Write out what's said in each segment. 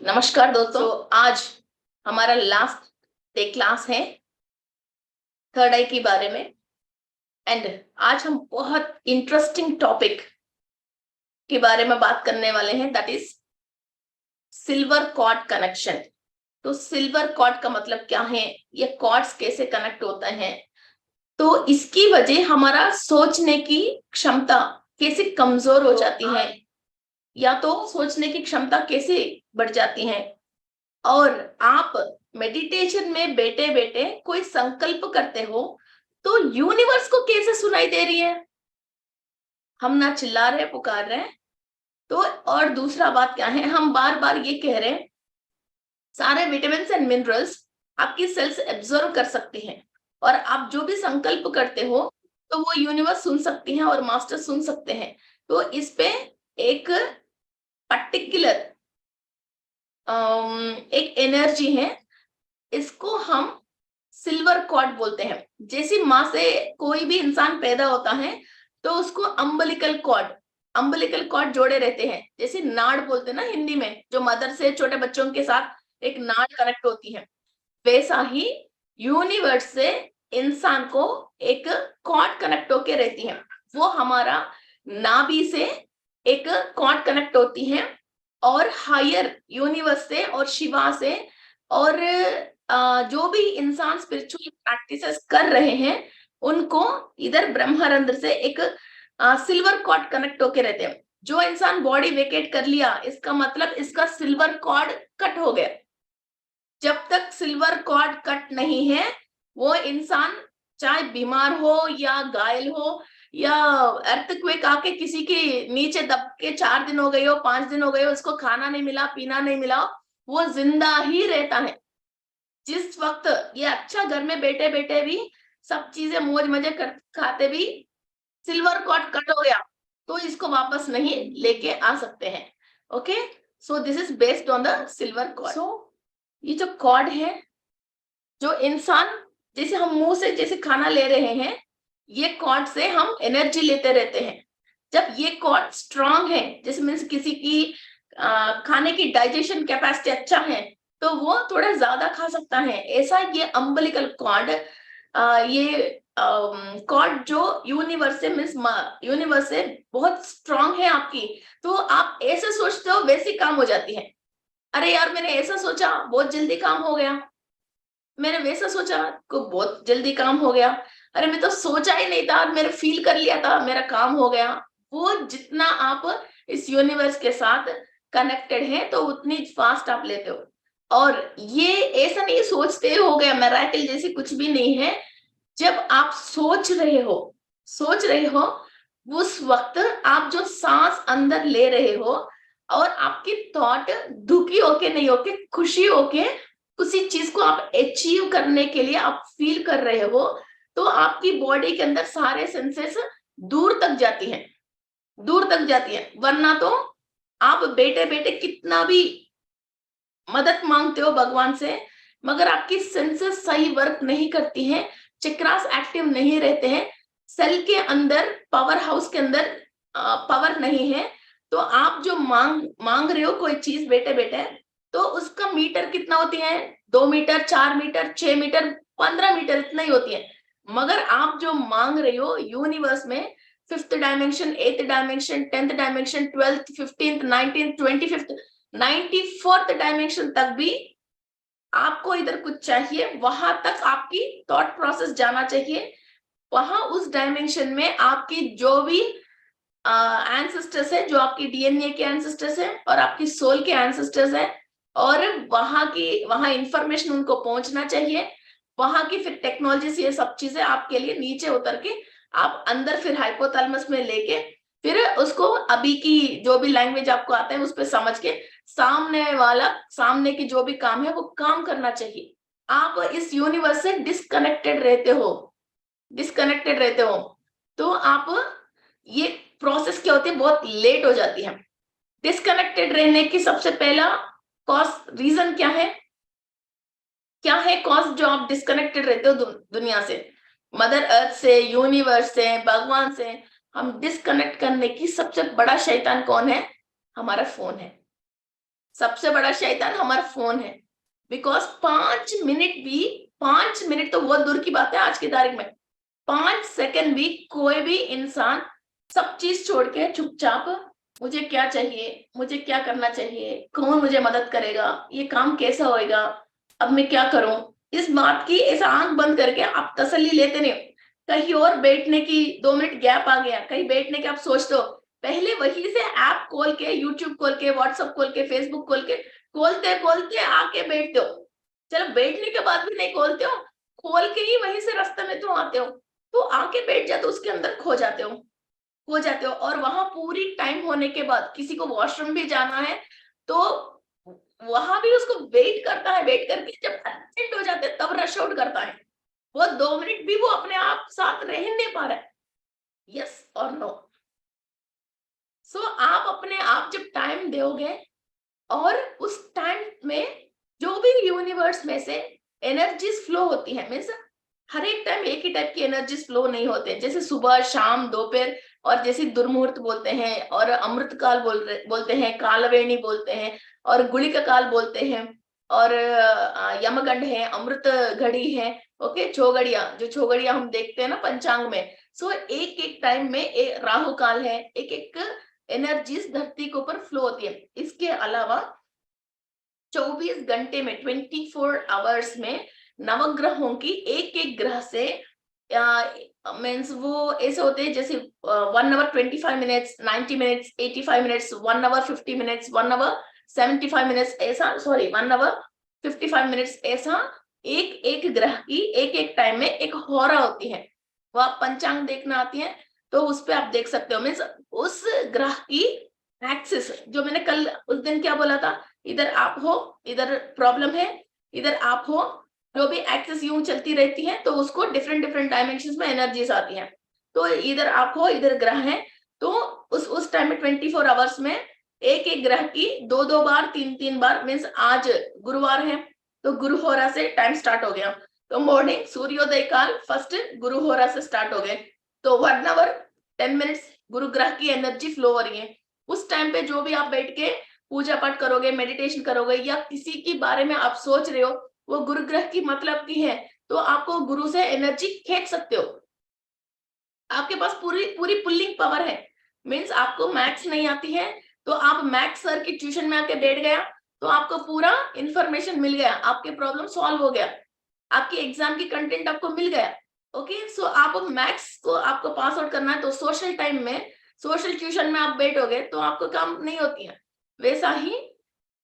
नमस्कार दोस्तों, आज हमारा लास्ट डे क्लास है थर्ड आई के बारे में। एंड आज हम बहुत इंटरेस्टिंग टॉपिक के बारे में बात करने वाले हैं, that is silver cord connection. तो सिल्वर कॉर्ड का मतलब क्या है, ये कॉर्ड्स कैसे कनेक्ट होता है, तो इसकी वजह हमारा सोचने की क्षमता कैसे कमजोर हो जाती है या तो सोचने की क्षमता कैसे बढ़ जाती है। और आप मेडिटेशन में बैठे बैठे कोई संकल्प करते हो तो यूनिवर्स को कैसे सुनाई दे रही है, हम ना चिल्ला रहे पुकार रहे हैं। तो और दूसरा बात क्या है, हम बार बार ये कह रहे हैं सारे विटामिन एंड मिनरल्स आपकी सेल्स एब्जॉर्व कर सकती हैं, और आप जो भी संकल्प करते हो तो वो यूनिवर्स सुन सकती है और मास्टर सुन सकते हैं। तो इस पे एक पर्टिकुलर एक एनर्जी है, इसको हम सिल्वर कॉर्ड बोलते हैं। जैसी माँ से कोई भी इंसान पैदा होता है तो उसको अम्बलिकल कॉर्ड जोड़े रहते हैं, जैसे नाड़ बोलते हैं ना हिंदी में, जो मदर से छोटे बच्चों के साथ एक नाड़ कनेक्ट होती है, वैसा ही यूनिवर्स से इंसान को एक कॉर्ड कनेक्ट होके रहती है। वो हमारा नाभि से एक कॉर्ड कनेक्ट होती है और हायर यूनिवर्स से और शिवा से, और जो भी इंसान स्पिरिचुअल प्रैक्टिसेस कर रहे हैं उनको इधर ब्रह्मारंध्र से एक सिल्वर कॉर्ड कनेक्ट होके रहते हैं। जो इंसान बॉडी वेकेट कर लिया, इसका मतलब इसका सिल्वर कॉर्ड कट हो गया। जब तक सिल्वर कॉर्ड कट नहीं है, वो इंसान चाहे बीमार हो या घायल हो या अर्थक्वेक आके किसी के नीचे दब के 4 दिन हो गए हो, 5 दिन हो गए हो, उसको खाना नहीं मिला पीना नहीं मिला, वो जिंदा ही रहता है। जिस वक्त ये अच्छा घर में बैठे बैठे भी सब चीजें मौज मजे कर खाते भी सिल्वर कॉर्ड कट हो गया तो इसको वापस नहीं लेके आ सकते हैं। Okay, so this is based on the silver cord. So ये जो कॉर्ड है, जो इंसान जैसे हम मुंह से जैसे खाना ले रहे हैं, ये कॉर्ड से हम एनर्जी लेते रहते हैं। जब ये कॉर्ड स्ट्रांग है, जैसे मीन्स किसी की खाने की डाइजेशन कैपेसिटी अच्छा है तो वो थोड़ा ज्यादा खा सकता है। ऐसा ये अम्बिलिकल कॉर्ड, ये कॉर्ड जो यूनिवर्स से मीन्स यूनिवर्स से बहुत स्ट्रांग है आपकी, तो आप ऐसे सोचते हो वैसी काम हो जाती है। अरे यार मैंने ऐसा सोचा बहुत जल्दी काम हो गया, मैंने वैसा सोचा को बहुत जल्दी काम हो गया, अरे मैं तो सोचा ही नहीं था, मैंने फील कर लिया था मेरा काम हो गया। वो जितना आप इस यूनिवर्स के साथ कनेक्टेड हैं तो उतनी फास्ट आप लेते हो। और ये ऐसा नहीं सोचते हो गया मिरेकल जैसी कुछ भी नहीं है। जब आप सोच रहे हो उस वक्त आप जो सांस अंदर ले रहे हो और आपकी थॉट दुखी होके नहीं होके खुशी होके उसी चीज को आप अचीव करने के लिए आप फील कर रहे हो, तो आपकी बॉडी के अंदर सारे सेंसेस दूर तक जाती हैं, वरना तो आप बैठे बैठे कितना भी मदद मांगते हो भगवान से, मगर आपकी सेंसेस सही वर्क नहीं करती हैं, चक्रास एक्टिव नहीं रहते हैं, सेल के अंदर पावर हाउस के अंदर पावर नहीं है, तो आप जो मांग रहे हो कोई चीज बैठे बैठे, तो उसका मीटर कितना होती है, 2 मीटर 4 मीटर 6 मीटर 15 मीटर इतना ही होती है। मगर आप जो मांग रहे हो यूनिवर्स में 5th dimension 8th dimension 10th dimension 12th 15th 19th 25th 94th dimension तक भी आपको इधर कुछ चाहिए, वहां तक आपकी थॉट प्रोसेस जाना चाहिए। वहां उस डायमेंशन में आपकी जो भी एंसेस्टर्स है, जो आपकी डीएनए के एंसेस्टर्स है और आपकी सोल के एंसेस्टर्स है, और वहां इंफॉर्मेशन उनको पहुंचना चाहिए। वहां की फिर टेक्नोलॉजी से ये सब चीजें आपके लिए नीचे उतर के आप अंदर फिर हाइपोथैलेमस में लेके फिर उसको अभी की जो भी लैंग्वेज आपको आता है उस पर समझ के सामने की जो भी काम है वो काम करना चाहिए। आप इस यूनिवर्स से डिस्कनेक्टेड रहते हो तो आप ये प्रोसेस क्या होती है, बहुत लेट हो जाती है। डिस्कनेक्टेड रहने की सबसे पहला कॉज रीजन क्या है, कॉज जो आप डिस्कनेक्टेड रहते हो दुनिया से, मदर अर्थ से, यूनिवर्स से, भगवान से, हम डिस्कनेक्ट करने की सबसे बड़ा शैतान कौन है, हमारा फोन है। सबसे बड़ा शैतान हमारा फोन है, बिकॉज 5 मिनट तो बहुत दूर की बात है आज की तारीख में, 5 सेकंड भी कोई भी इंसान सब चीज छोड़ के चुपचाप मुझे क्या चाहिए, मुझे क्या करना चाहिए, कौन मुझे मदद करेगा, ये काम कैसा होएगा, अब मैं क्या करूं, इस बात की ऐसा आंख बंद करके आप तसल्ली लेते नहीं हो। कहीं और बैठने की 2 मिनट गैप आ गया, कहीं बैठने के आप सोचते हो, पहले वहीं से ऐप खोल के, यूट्यूब खोल के, व्हाट्सएप खोल के, फेसबुक खोल के, खोलते खोलते आके बैठते हो। चलो बैठने के बाद भी नहीं खोलते हो, खोल के ही वहीं से रास्ते में तुम आते हो, तो आके बैठ जाते हो, उसके अंदर खो जाते हो। और वहां पूरी टाइम होने के बाद किसी को वॉशरूम भी जाना है तो वहां भी उसको वेट करता है, वेट करके जब अर्जेंट हो जाते हैं तब रश आउट करता है। वो 2 मिनट भी वो अपने आप साथ रह नहीं पा रहा है। यस और नो? सो आप अपने आप जब टाइम दोगे और उस टाइम में जो भी यूनिवर्स में से एनर्जीज फ्लो होती है, मीन्स हर एक टाइम एक ही टाइप की एनर्जीज फ्लो नहीं होते, जैसे सुबह शाम दोपहर, और जैसे दुर्मुहूर्त बोलते हैं और अमृत काल बोलते हैं, कालवेणी बोलते हैं और गुलिका काल बोलते हैं, और यमगंड है, अमृत घड़ी है, ओके, छौगड़िया, जो छौगड़िया हम देखते हैं ना पंचांग में। सो एक एक टाइम में राहु काल है, एक एक एनर्जीज धरती के ऊपर फ्लो होती है। इसके अलावा 24 घंटे में, 24 आवर्स में नवग्रहों की एक एक ग्रह से मीन्स वो ऐसे होते हैं जैसे 1 hour 25 minutes, 90 minutes, 85 minutes, 1 hour 50 minutes, 1 hour 75 minutes, ऐसा, सॉरी 1 आवर 55 मिनट्स, ऐसा एक एक ग्रह की एक एक टाइम में एक होरा होती है। वो आप पंचांग देखना आती है तो उस पे आप देख सकते हो, मीन्स उस ग्रह की एक्सिस, जो मैंने कल उस दिन क्या बोला था, इधर आप हो, इधर प्रॉब्लम है, इधर आप हो, जो भी एक्सिस यूं चलती रहती है तो उसको डिफरेंट डिफरेंट डायमेंशन में एनर्जीज आती हैं। तो इधर आप हो, इधर ग्रह है, तो उस टाइम में 24 आवर्स में एक एक ग्रह की दो दो बार, तीन तीन बार, मीन्स आज गुरुवार है तो गुरु होरा से टाइम स्टार्ट हो गया, तो मॉर्निंग सूर्योदय काल फर्स्ट गुरु होरा से स्टार्ट हो गए, तो 1 आवर 10 मिनट्स गुरु ग्रह की एनर्जी फ्लो हो रही है। उस टाइम पे जो भी आप बैठ के पूजा पाठ करोगे, मेडिटेशन करोगे, या किसी के बारे में आप सोच रहे हो, वो गुरु ग्रह की मतलब की है, तो आपको गुरु से एनर्जी खींच सकते हो। आपके पास पूरी पूरी पुल्लिंग पावर है, मीन्स आपको मैथ्स नहीं आती है तो आप मैथ्स सर की ट्यूशन में आके बैठ गया तो आपको पूरा इंफॉर्मेशन मिल गया, आपके प्रॉब्लम सॉल्व हो गया, आपकी एग्जाम की कंटेंट आपको मिल गया। ओके, सो आप मैथ्स को आपको पास आउट करना है तो सोशल टाइम में, सोशल ट्यूशन में आप बैठोगे तो आपको काम नहीं होती है। वैसा ही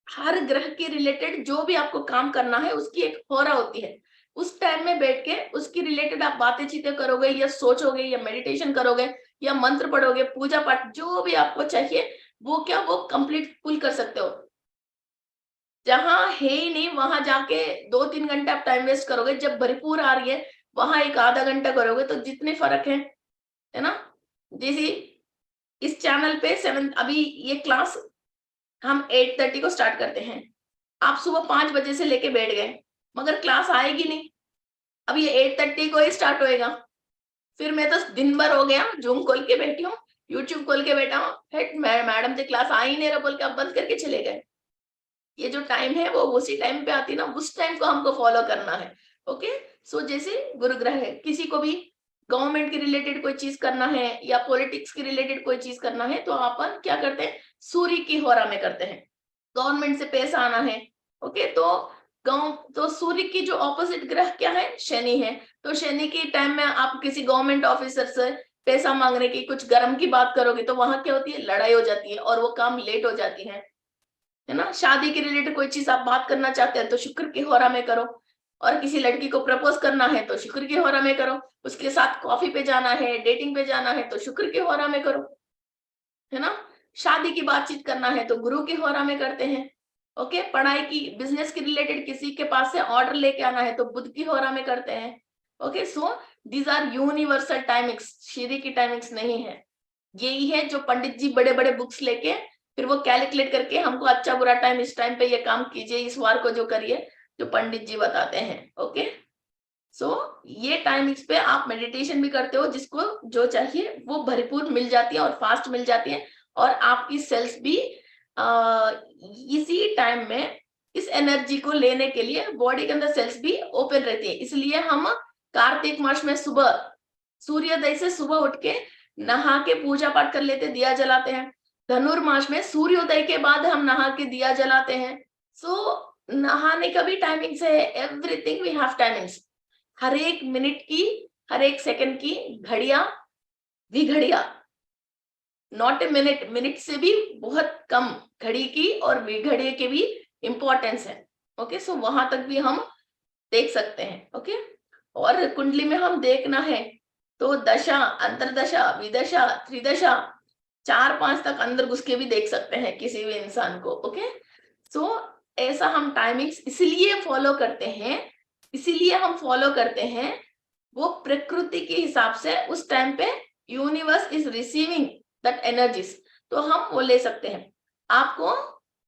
हर ग्रह के रिलेटेड जो भी आपको काम करना है उसकी एक होरा होती है, उस टाइम में बैठ के उसकी रिलेटेड आप बातें चीतें करोगे या सोचोगे या मेडिटेशन करोगे या मंत्र पढ़ोगे, पूजा पाठ जो भी आपको चाहिए वो कंप्लीट फुल कर सकते हो। जहां है ही नहीं वहां जाके 2-3 घंटे आप टाइम वेस्ट करोगे, जब भरपूर आ रही है वहां एक आधा घंटा करोगे, तो जितने फर्क है ना। जैसे इस चैनल पे 7 अभी ये क्लास हम 8:30 को स्टार्ट करते हैं, आप सुबह 5 बजे से लेके बैठ गए मगर क्लास आएगी नहीं, अब ये 8:30 को ही स्टार्ट होएगा, फिर मैं तो दिन भर हो गया जूम खोल के बैठी हूँ, यूट्यूब खोल के बैठा हूँ, मैडम से क्लास आ ही नहीं रहा बोल के आप बंद करके चले गए। ये जो टाइम है वो उसी टाइम पे आती है ना, उस टाइम को हमको फॉलो करना है। ओके, सो जैसे गुरु ग्रह है, किसी को भी गवर्नमेंट के रिलेटेड कोई चीज करना है या पॉलिटिक्स के रिलेटेड कोई चीज करना है तो अपन क्या करते हैं, सूर्य की होरा में करते हैं। गवर्नमेंट से पैसा आना है, ओके, तो सूर्य की जो ऑपोजिट ग्रह क्या है, शनि है, तो शनि के टाइम में आप किसी गवर्नमेंट ऑफिसर से पैसा मांगने की, कुछ गर्म की बात करोगे तो वहां क्या होती है, लड़ाई हो जाती है और वो काम लेट हो जाती है ना। शादी के रिलेटेड कोई चीज आप बात करना चाहते हैं तो शुक्र की होरा में करो, और किसी लड़की को प्रपोज करना है तो शुक्र की होरा में करो, उसके साथ कॉफी पे जाना है, डेटिंग पे जाना है तो शुक्र की होरा में करो, है ना। शादी की बातचीत करना है तो गुरु की होरा में करते हैं। ओके, पढ़ाई की, बिजनेस के रिलेटेड किसी के पास से ऑर्डर लेके आना है तो बुध की होरा में करते हैं। Okay, so these are universal timings, Shri की टाइमिंग्स नहीं है। यही है जो पंडित जी बड़े बड़े बुक्स लेके फिर वो कैलकुलेट करके हमको अच्छा बुरा टाइम, इस टाइम पे ये काम कीजिए, इस वार को जो करिए, जो पंडित जी बताते हैं। ओके, सो ये टाइमिंग्स पे आप मेडिटेशन भी करते हो, जिसको जो चाहिए वो भरपूर मिल जाती है और फास्ट मिल जाती है, और आपकी सेल्स भी इसी टाइम में इस एनर्जी को लेने के लिए बॉडी के अंदर सेल्स भी ओपन रहती है। इसलिए हम कार्तिक मास में सुबह सूर्योदय से सुबह उठ के नहा के पूजा पाठ कर लेते, दिया जलाते हैं। धनुर्मास में सूर्योदय के बाद हम नहा के दिया जलाते हैं। सो नहाने का भी टाइमिंग्स है, एवरीथिंग वी हैव टाइमिंग्स। हर एक मिनट की, हर एक सेकंड की घड़िया, विघड़िया, नॉट ए मिनट, मिनट से भी बहुत कम घड़ी की और विघड़िया के भी इंपॉर्टेंस है। ओके, सो वहां तक भी हम देख सकते हैं। ओके, और कुंडली में हम देखना है तो दशा, अंतरदशा, विदशा, त्रिदशा, 4-5 तक अंदर घुस के भी देख सकते हैं किसी भी इंसान को। ओके, सो ऐसा हम टाइमिंग्स इसलिए फॉलो करते हैं, इसीलिए हम फॉलो करते हैं, वो प्रकृति के हिसाब से उस टाइम पे universe is receiving that energies, तो हम वो ले सकते हैं। आपको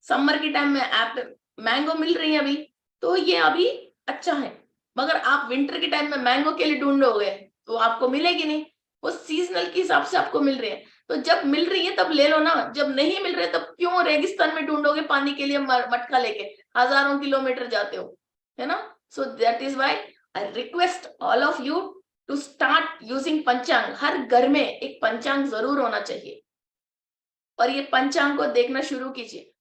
समर के टाइम में एप्पल मैंगो मिल रही है अभी, तो ये अभी अच्छा है, मगर आप विंटर के टाइम में मैंगो के लिए ढूंढोगे तो आपको मिलेगी नहीं, वो सीजनल के हिसाब से आपको मिल रही है। तो जब मिल रही है तब ले लो ना, जब नहीं मिल रहे तब क्यों रेगिस्तान में ढूंढोगे पानी के लिए, मटका लेके हजारों किलोमीटर जाते हो, है ना। So that is why I request all of you to start using panchang. हर घर में एक पंचांग जरूर होना चाहिए और ये पंचांग को देखना शुरू कीजिए।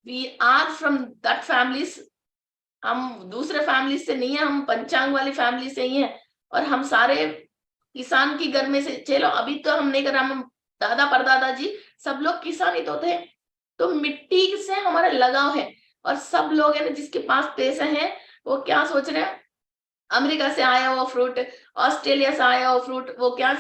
We are from that families, हम दूसरे फैमिली से नहीं है, हम पंचांग वाली फैमिली से ही हैं। और हम सारे किसान की घर में से, चलो अभी तो हम नहीं कर रहे, हम दादा परदादा जी सब लोग किसान ही तो थे, तो मिट्टी से हमारा लगाव है। और सब लोग है ना जिसके पास पैसे हैं वो क्या सोच रहे हैं, अमेरिका से आया हुआ फ्रूट, ऑस्ट्रेलिया से आया हुआ फ्रूट, वो क्या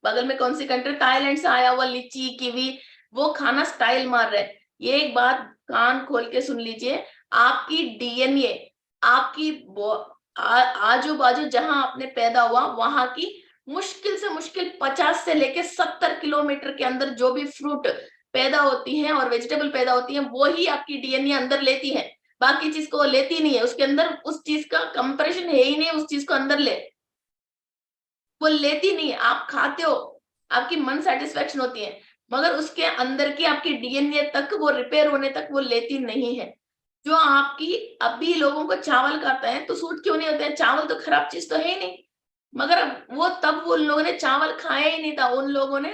बगल में कौन सी कंट्री, थाईलैंड से आया हुआ लीची, कीवी, वो खाना स्टाइल मार रहे हैं। ये एक बात कान खोल के सुन लीजिए, आपकी डीएनए, आपकी आजू बाजू जहां आपने पैदा हुआ वहां की मुश्किल से मुश्किल 50 से लेके 70 किलोमीटर के अंदर जो भी फ्रूट पैदा होती हैं और वेजिटेबल पैदा होती हैं, वो ही आपकी डीएनए अंदर लेती है। बाकी चीज को लेती नहीं है, उसके अंदर उस चीज का कंपैरिजन है ही नहीं, उस चीज को अंदर ले, वो लेती नहीं है। आप खाते हो, आपकी मन सेटिस्फेक्शन होती है, मगर उसके अंदर की आपकी डीएनए तक वो रिपेयर होने तक वो लेती नहीं है। जो आपकी अभी लोगों को चावल खाता है तो सूट क्यों नहीं होते हैं, चावल तो खराब चीज तो है ही नहीं, मगर वो तब उन लोगों ने चावल खाया ही नहीं था, उन लोगों ने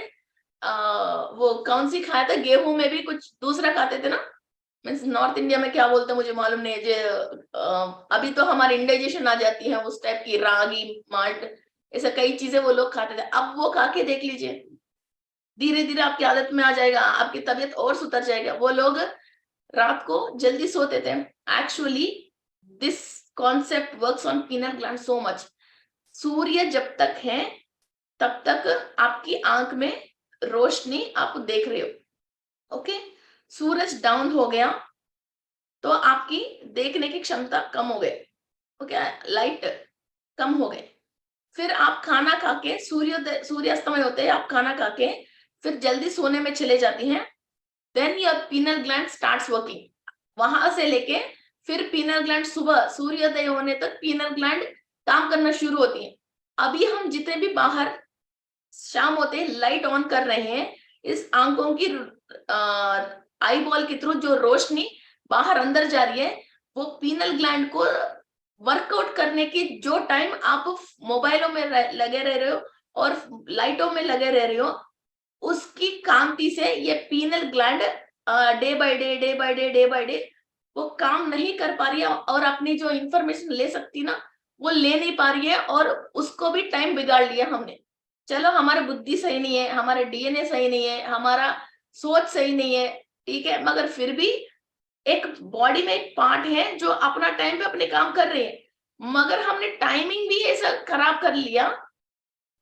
वो कौन सी खाया था, गेहूं में भी कुछ दूसरा खाते थे ना, मीन्स नॉर्थ इंडिया में क्या बोलते हैं मुझे मालूम नहीं है, जो अभी तो हमारी इंडाइजेशन आ जाती है उस टाइप की, रागी माल्ट, ऐसा कई चीजें वो लोग खाते थे। अब वो खा के देख लीजिए, धीरे धीरे आपकी आदत में आ जाएगा, आपकी तबीयत और सुधर जाएगा। वो लोग रात को जल्दी सोते थे। Actually this concept works on pineal gland so much. सूर्य जब तक है तब तक आपकी आंख में रोशनी आप देख रहे हो। ओके, सूरज डाउन हो गया तो आपकी देखने की क्षमता कम हो गई। ओके, लाइट कम हो गए, फिर आप खाना खा के, सूर्यास्तमय होते हैं, आप खाना खा के फिर जल्दी सोने में चले जाती हैं। Then your pineal gland starts working. वहां से लेके फिर पीनल ग्लैंड सुबह सूर्योदय होने तक पीनल ग्लैंड काम करना शुरू होती है। अभी हम जितने भी बाहर शाम होते हैं लाइट ऑन कर रहे हैं, इस आंखों की आई बॉल के थ्रू जो रोशनी बाहर अंदर जा रही है, वो पीनल ग्लैंड को वर्कआउट करने की, जो टाइम आप मोबाइलों में लगे रह रहे हो और लाइटों में लगे रह रहे हो, उसकी कांति से ये penal gland day by day, day by day, day by day वो काम नहीं कर पा रही है, और अपनी जो इंफॉर्मेशन ले सकती ना वो ले नहीं पा रही है, और उसको भी टाइम बिगाड़ लिया हमने। चलो हमारी बुद्धि सही नहीं है, हमारे डीएनए सही नहीं है, हमारा सोच सही नहीं है, ठीक है, मगर फिर भी एक बॉडी में एक पार्ट है जो अपना टाइम पे अपने काम कर रही है, मगर हमने टाइमिंग भी ऐसा खराब कर लिया।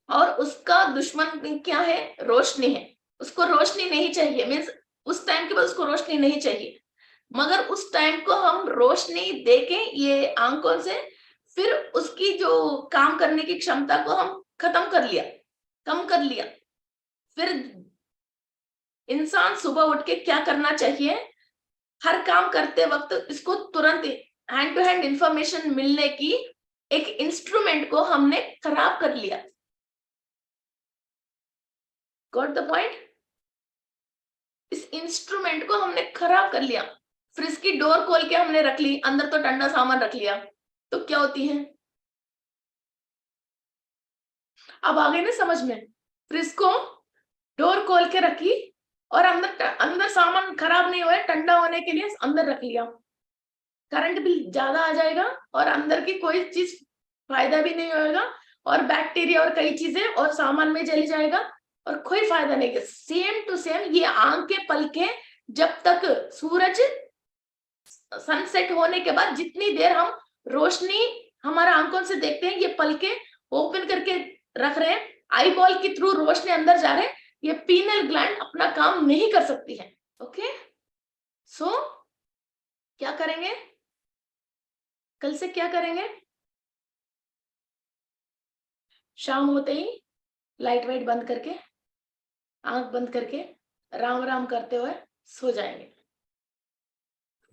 और उसका दुश्मन क्या है, रोशनी है। उसको रोशनी नहीं चाहिए, मीन्स उस टाइम के बाद उसको रोशनी नहीं चाहिए, मगर उस टाइम को हम रोशनी देके ये आंखों से फिर उसकी जो काम करने की क्षमता को हम खत्म कर लिया, कम कर लिया। फिर इंसान सुबह उठ के क्या करना चाहिए, हर काम करते वक्त इसको तुरंत हैंड टू हैंड इंफॉर्मेशन मिलने की एक इंस्ट्रूमेंट को हमने खराब कर लिया। Got the point? इस इंस्ट्रूमेंट को हमने खराब कर लिया, फ्रिज की डोर खोल के हमने रख ली, अंदर तो ठंडा सामान रख लिया, तो क्या होती है? अब आ गई ना समझ में? फ्रिज को डोर खोल के रखी और अंदर अंदर सामान खराब नहीं हुआ, ठंडा होने के लिए अंदर रख लिया, करंट बिल ज्यादा आ जाएगा और अंदर की कोई चीज फायदा भी नहीं होगा, और बैक्टीरिया और कई चीजें और सामान में जल जाएगा और कोई फायदा नहीं है। सेम टू सेम ये आंख के पलके, जब तक सूरज सनसेट होने के बाद जितनी देर हम रोशनी हमारा आंखों से देखते हैं, ये पलके ओपन करके रख रहे हैं, आई बॉल के थ्रू रोशनी अंदर जा रहे हैं, ये पीनल ग्लैंड अपना काम नहीं कर सकती है। ओके, सो क्या करेंगे? कल से क्या करेंगे? शाम होते ही लाइट वाइट बंद करके, आंख बंद करके राम राम करते हुए सो जाएंगे।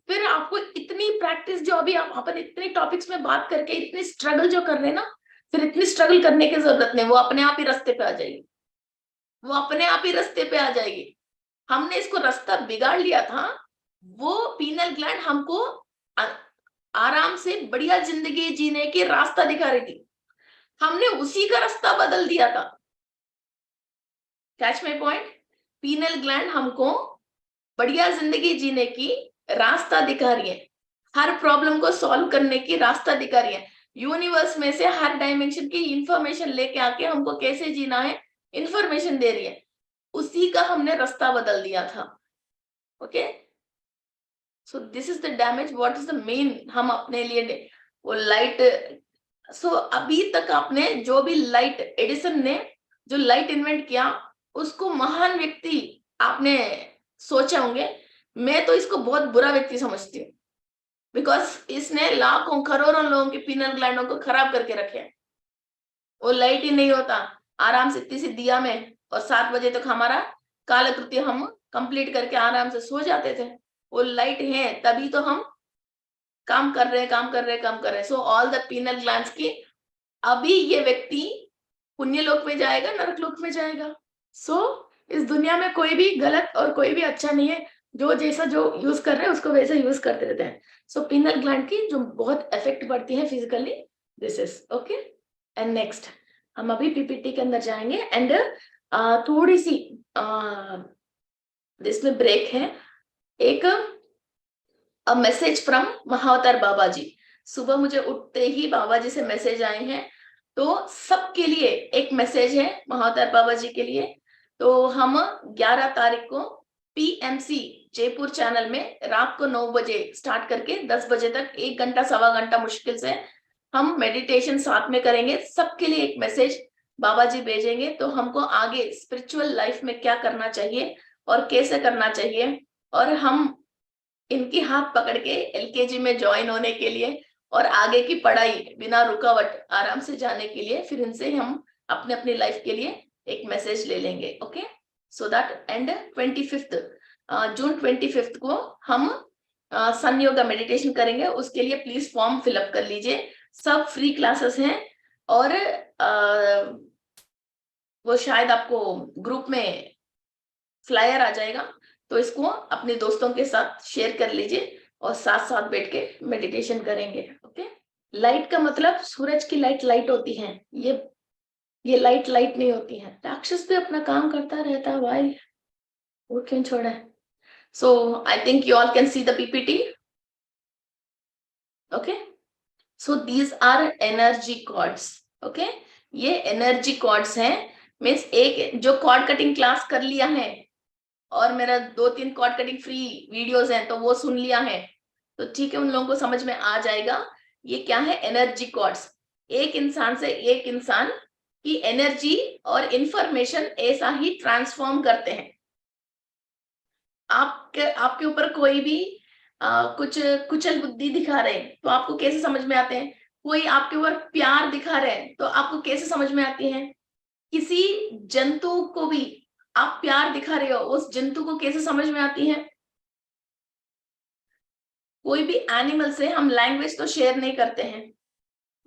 फिर आपको इतनी प्रैक्टिस, जो अभी आप अपन इतने टॉपिक्स में बात करके इतनी स्ट्रगल जो कर रहे हैं ना, फिर इतनी स्ट्रगल करने की जरूरत नहीं, वो अपने आप ही रास्ते पे आ जाएगी, वो अपने आप ही रास्ते पे आ जाएगी। हमने इसको रास्ता बिगाड़ लिया था, वो पीनल ग्लैंड हमको आराम से बढ़िया जिंदगी जीने की रास्ता दिखा रही थी, हमने उसी का रास्ता बदल दिया था। Catch my point? Penal gland हमको बढ़िया जिंदगी जीने की रास्ता दिखा रही है, हर प्रॉब्लम को सॉल्व करने की रास्ता दिखा रही है, यूनिवर्स में से हर डायमेंशन की इंफॉर्मेशन लेके आके हमको कैसे जीना है इंफॉर्मेशन दे रही है, उसी का हमने रास्ता बदल दिया था। Okay, so this is the damage, what is the main हम अपने लिए वो लाइट। सो अभी तक आपने जो भी लाइट, एडिसन ने जो लाइट इन्वेंट किया, उसको महान व्यक्ति आपने सोचे होंगे, मैं तो इसको बहुत बुरा व्यक्ति समझती हूँ, बिकॉज इसने लाखों करोड़ों लोगों के पीनल ग्लैंडों को खराब करके रखे हैं। वो लाइट ही नहीं होता, आराम से इतनी सी दिया में और 7 बजे तक हमारा कालकृत्य हम कंप्लीट करके आराम से सो जाते थे। वो लाइट है तभी तो हम काम कर रहे हैं। So all the pineal glands की, अभी ये व्यक्ति पुण्य लोक में जाएगा, नरक लोक में जाएगा। सो इस दुनिया में कोई भी गलत और कोई भी अच्छा नहीं है, जो जैसा जो यूज कर रहे हैं उसको वैसा यूज करते रहते हैं। सो पीनल ग्लैंड की जो बहुत इफेक्ट पड़ती है physically, this is okay. And next हम अभी पीपीटी के अंदर जाएंगे, एंड थोड़ी सी इसमें ब्रेक है। एक मैसेज फ्रॉम महाअवतार बाबा जी, सुबह मुझे उठते ही बाबा जी से मैसेज आए हैं, तो सबके लिए एक मैसेज है महाअवतार बाबा जी के लिए। तो हम 11 तारीख को पीएमसी जयपुर चैनल में रात को 9 बजे स्टार्ट करके 10 बजे तक 1 घंटा सवा घंटा मुश्किल से हम मेडिटेशन साथ में करेंगे। सबके लिए एक मैसेज बाबा जी भेजेंगे, तो हमको आगे स्पिरिचुअल लाइफ में क्या करना चाहिए और कैसे करना चाहिए, और हम इनकी हाथ पकड़ के एलकेजी में ज्वाइन होने के लिए और आगे की पढ़ाई बिना रुकावट आराम से जाने के लिए, फिर इनसे हम अपने अपनी लाइफ के लिए एक मैसेज ले लेंगे। ओके, सो दैट एंड 25 जून 25 को हम सन योगा मेडिटेशन करेंगे, उसके लिए प्लीज फॉर्म फिलअप कर लीजिए, सब फ्री क्लासेस हैं, और वो शायद आपको ग्रुप में फ्लायर आ जाएगा, तो इसको अपने दोस्तों के साथ शेयर कर लीजिए और साथ साथ बैठ के मेडिटेशन करेंगे। ओके, लाइट का मतलब सूरज की लाइट होती है, ये लाइट नहीं होती है। राक्षस भी अपना काम करता रहता है भाई, वो क्यों छोड़ा? So I think you all can see the PPT. Okay, so these are energy cords. Okay, ये एनर्जी कॉर्ड्स हैं, मीन्स एक जो कॉर्ड कटिंग क्लास कर लिया है और मेरा 2-3 कॉर्ड कटिंग फ्री वीडियोस हैं तो वो सुन लिया है, तो ठीक है, उन लोगों को समझ में आ जाएगा ये क्या है। एनर्जी कॉर्ड्स एक इंसान से एक इंसान की एनर्जी और इंफॉर्मेशन ऐसा ही ट्रांसफॉर्म करते हैं। आपके ऊपर कोई भी कुछ कुचल बुद्धि दिखा रहे हैं तो आपको कैसे समझ में आते हैं? कोई आपके ऊपर प्यार दिखा रहे हैं तो आपको कैसे समझ में आती है? किसी जंतु को भी आप प्यार दिखा रहे हो, उस जंतु को कैसे समझ में आती है? कोई भी एनिमल से हम लैंग्वेज तो शेयर नहीं करते हैं,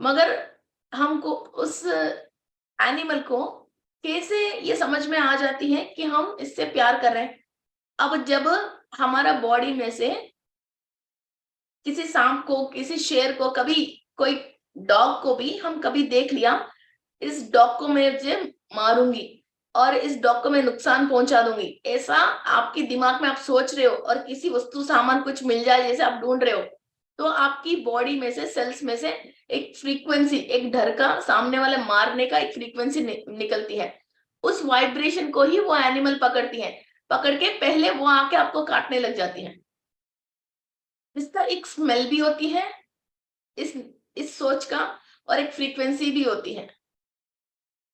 मगर हमको उस एनिमल को कैसे ये समझ में आ जाती है कि हम इससे प्यार कर रहे हैं? अब जब हमारा बॉडी में से किसी सांप को, किसी शेर को, कभी कोई डॉग को भी हम कभी देख लिया, इस डॉग को मैं जो मारूंगी और इस डॉग को मैं नुकसान पहुंचा दूंगी, ऐसा आपके दिमाग में आप सोच रहे हो और किसी वस्तु सामान कुछ मिल जाए जैसे आप ढूंढ रहे हो, तो आपकी बॉडी में से, सेल्स में से एक फ्रीक्वेंसी, एक डर का, सामने वाले मारने का एक फ्रीक्वेंसी निकलती है। उस वाइब्रेशन को ही वो एनिमल पकड़ती है, पकड़ के पहले वो आके आपको काटने लग जाती है। इसका एक स्मेल भी होती है इस सोच का, और एक फ्रीक्वेंसी भी होती है।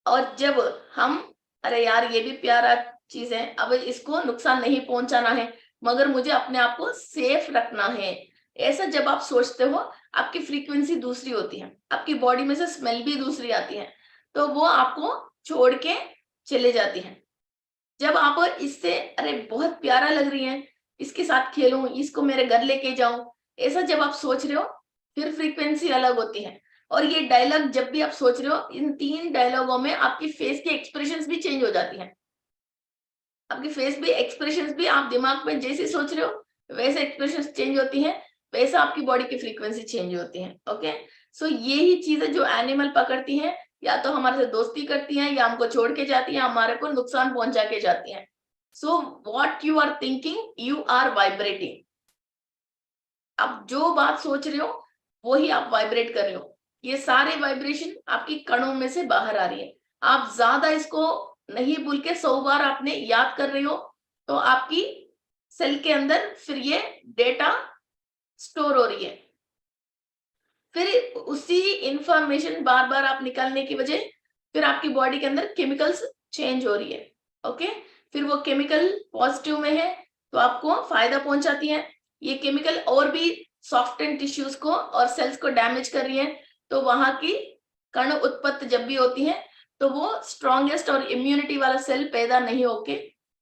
और जब हम, अरे यार ये भी प्यारा चीज है, अब इसको नुकसान नहीं पहुंचाना है, मगर मुझे अपने आप को सेफ रखना है, ऐसा जब आप सोचते हो, आपकी फ्रीक्वेंसी दूसरी होती है, आपकी बॉडी में से स्मेल भी दूसरी आती है, तो वो आपको छोड़ के चले जाती है। जब आप इससे, अरे बहुत प्यारा लग रही है, इसके साथ खेलूं, इसको मेरे घर लेके जाऊं, ऐसा जब आप सोच रहे हो, फिर फ्रीक्वेंसी अलग होती है। और ये डायलॉग जब भी आप सोच रहे हो, इन 3 डायलॉगों में आपकी फेस की एक्सप्रेशंस भी चेंज हो जाती हैं। आपकी फेस भी, एक्सप्रेशंस भी, आप दिमाग में जैसे सोच रहे हो वैसे एक्सप्रेशंस चेंज होती हैं, वैसा आपकी बॉडी की फ्रीक्वेंसी चेंज होती है। ओके, सो ये ही चीज है जो एनिमल पकड़ती है, या तो हमारे से दोस्ती करती हैं, या हमको छोड़ के जाती हैं, हमारे को नुकसान पहुंचा के जाती हैं। So what you are thinking, you are vibrating. आप जो बात सोच रहे हो वो ही आप वाइब्रेट कर रहे हो। ये सारे वाइब्रेशन आपकी कणों में से बाहर आ रही है। आप ज्यादा इसको नहीं भूल के 100 बार आपने याद कर रहे हो, तो आपकी सेल के अंदर फिर ये डेटा स्टोर हो रही है। फिर उसी इंफॉर्मेशन बार बार आप निकालने की वजह, फिर आपकी बॉडी के अंदर केमिकल्स चेंज हो रही है। ओके, फिर वो केमिकल पॉजिटिव में है तो आपको फायदा पहुंचाती है, ये केमिकल और भी सॉफ्ट एंड टिश्यूज को और सेल्स को डैमेज कर रही है, तो वहां की कण उत्पत्ति जब भी होती है तो वो स्ट्रॉन्गेस्ट और इम्यूनिटी वाला सेल पैदा नहीं होके,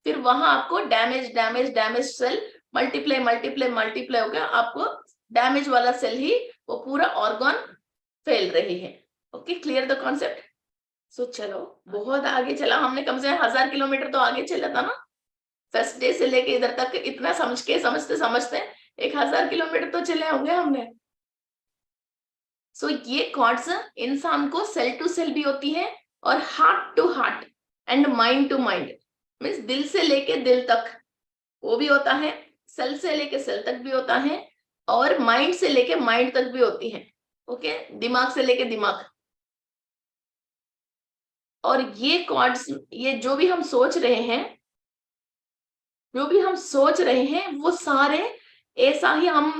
फिर वहां आपको damage damage damage cell multiply multiply multiply होकर आपको डैमेज वाला सेल ही वो पूरा ऑर्गन फैल रही है। Okay, clear the concept. So चलो, बहुत आगे चला हमने, कम से कम 1000 किलोमीटर तो आगे चला था ना, फर्स्ट डे से लेके इधर तक, इतना समझ के समझते समझते 1000 किलोमीटर तो चले होंगे हमने। सो ये कॉर्ड्स इंसान को सेल टू सेल भी होती है, और heart to heart and mind to mind, means दिल से लेके दिल तक वो भी होता है, सेल से लेके सेल तक भी होता है, और माइंड से लेके माइंड तक भी होती है। ओके, दिमाग से लेके दिमाग। और ये कॉर्ड्स, ये जो भी हम सोच रहे हैं, जो भी हम सोच रहे हैं, वो सारे ऐसा ही हम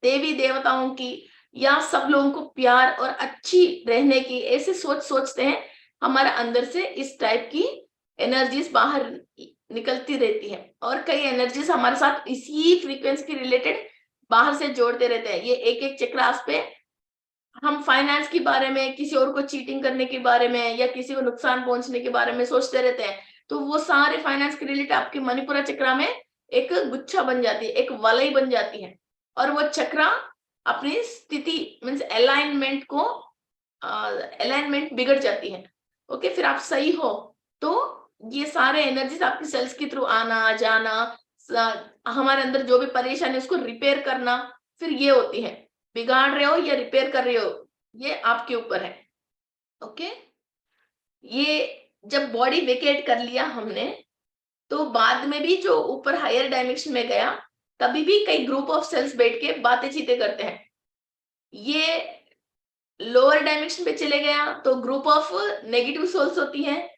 देवी देवताओं की या सब लोगों को प्यार और अच्छी रहने की ऐसे सोच सोचते हैं, हमारे अंदर से इस टाइप की एनर्जीज बाहर निकलती रहती है, और कई एनर्जीज हमारे साथ इसी फ्रीक्वेंसी के रिलेटेड बाहर से जोड़ते रहते हैं। ये एक एक चक्रास पे हम फाइनेंस के बारे में, किसी और को चीटिंग करने के बारे में, या किसी को नुकसान पहुंचने के बारे में सोचते रहते हैं, तो वो सारे फाइनेंस के रिलेटेड आपके मणिपुरा चक्रा में एक गुच्छा बन जाती है, एक वलय बन जाती है, और वो चक्रा अपनी स्थिति मीन्स अलाइनमेंट को, अलाइनमेंट बिगड़ जाती है। ओके, फिर आप सही हो तो ये सारे एनर्जीज आपकी सेल्स के थ्रू आना जाना, हमारे अंदर जो भी परेशानी उसको रिपेयर करना, फिर ये होती है। बिगाड़ रहे हो या रिपेयर कर रहे हो, ये आपके ऊपर है। ओके, ये जब बॉडी वेकेट कर लिया हमने, तो बाद में भी जो ऊपर हायर डायमेंशन में गया, तभी भी कई ग्रुप ऑफ सेल्स बैठ के बातें चीतें करते हैं। ये लोअर डायमेंशन पे चले गया तो ग्रुप ऑफ नेगेटिव सोल्स होती हैं,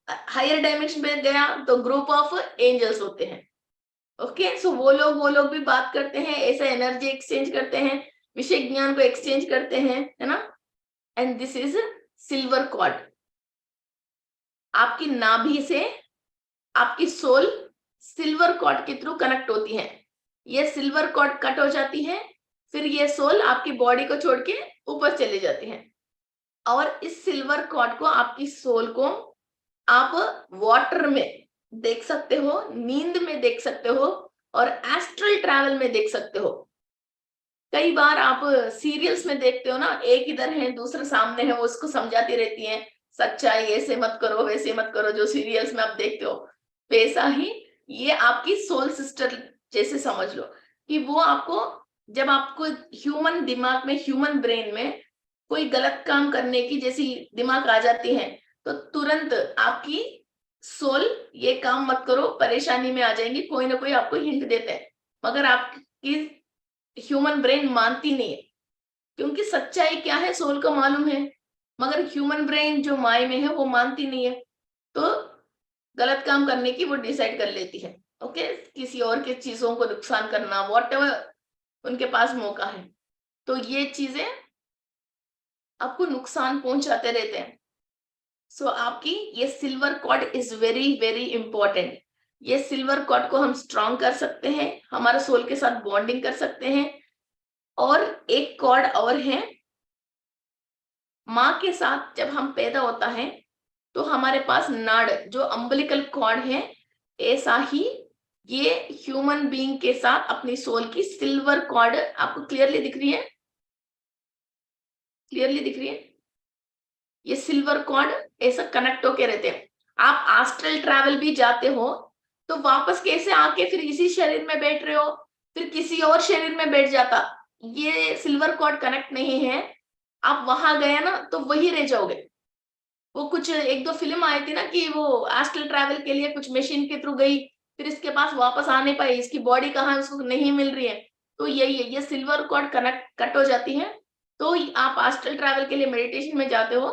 हायर डायमेंशन पे गया तो ग्रुप ऑफ एंजल्स होते हैं। ओके, सो वो लोग भी बात करते हैं, ऐसे एनर्जी एक्सचेंज करते हैं, विषय ज्ञान को एक्सचेंज करते हैं, है ना। And this is silver cord. आपकी नाभि से आपकी सोल सिल्वर कॉर्ड के थ्रू कनेक्ट होती है। ये सिल्वर कॉर्ड कट हो जाती है, फिर ये सोल आपकी बॉडी को छोड़ के ऊपर चले जाती है, और इस सिल्वर कॉर्ड को, आपकी सोल को आप वाटर में देख सकते हो, नींद में देख सकते हो, और एस्ट्रल ट्रैवल में देख सकते हो। कई बार आप सीरियल्स में देखते हो ना, एक इधर है दूसरा सामने है, वो उसको समझाती रहती है सच्चाई, ऐसे मत करो वैसे मत करो, जो सीरियल्स में आप देखते हो, वैसा ही ये आपकी सोल सिस्टर जैसे समझ लो कि वो आपको, जब आपको ह्यूमन दिमाग में, ह्यूमन ब्रेन में कोई गलत काम करने की जैसी दिमाग आ जाती है, तो तुरंत आपकी सोल ये काम मत करो, परेशानी में आ जाएंगी, कोई ना कोई आपको हिंट देते हैं, मगर आपकी ह्यूमन ब्रेन मानती नहीं है, क्योंकि सच्चाई क्या है सोल को मालूम है, मगर ह्यूमन ब्रेन जो माय में है वो मानती नहीं है, तो गलत काम करने की वो डिसाइड कर लेती है। ओके, किसी और के चीजों को नुकसान करना, वॉटएवर उनके पास मौका है, तो ये चीजें आपको नुकसान पहुंचाते रहते हैं। सो आपकी ये silver cord is very very important. ये सिल्वर कॉर्ड को हम स्ट्रॉन्ग कर सकते हैं, हमारे सोल के साथ बॉन्डिंग कर सकते हैं। और एक कॉर्ड और है, माँ के साथ जब हम पैदा होता है तो हमारे पास नाड़ जो अम्बिलिकल कॉर्ड है, ऐसा ही ये ह्यूमन बीइंग के साथ अपनी सोल की सिल्वर कॉर्ड आपको क्लियरली दिख रही है, क्लियरली दिख रही है, ये सिल्वर कॉर्ड ऐसा कनेक्ट होके रहते हैं। आप एस्ट्रल ट्रैवल भी जाते हो तो वापस कैसे आके फिर इसी शरीर में बैठ रहे हो, फिर किसी और शरीर में बैठ जाता, ये सिल्वर कॉर्ड कनेक्ट नहीं है। आप वहां गए ना तो वही रह जाओगे। वो कुछ एक दो फिल्म आई थी ना कि वो एस्ट्रल ट्रैवल के लिए कुछ मशीन के थ्रू गई, फिर इसके पास वापस आ नहीं पाई, इसकी बॉडी कहाँ है उसको नहीं मिल रही है, तो यही है, ये सिल्वर कॉर्ड कनेक्ट कट हो जाती है, तो आप एस्ट्रल ट्रैवल के लिए मेडिटेशन में जाते हो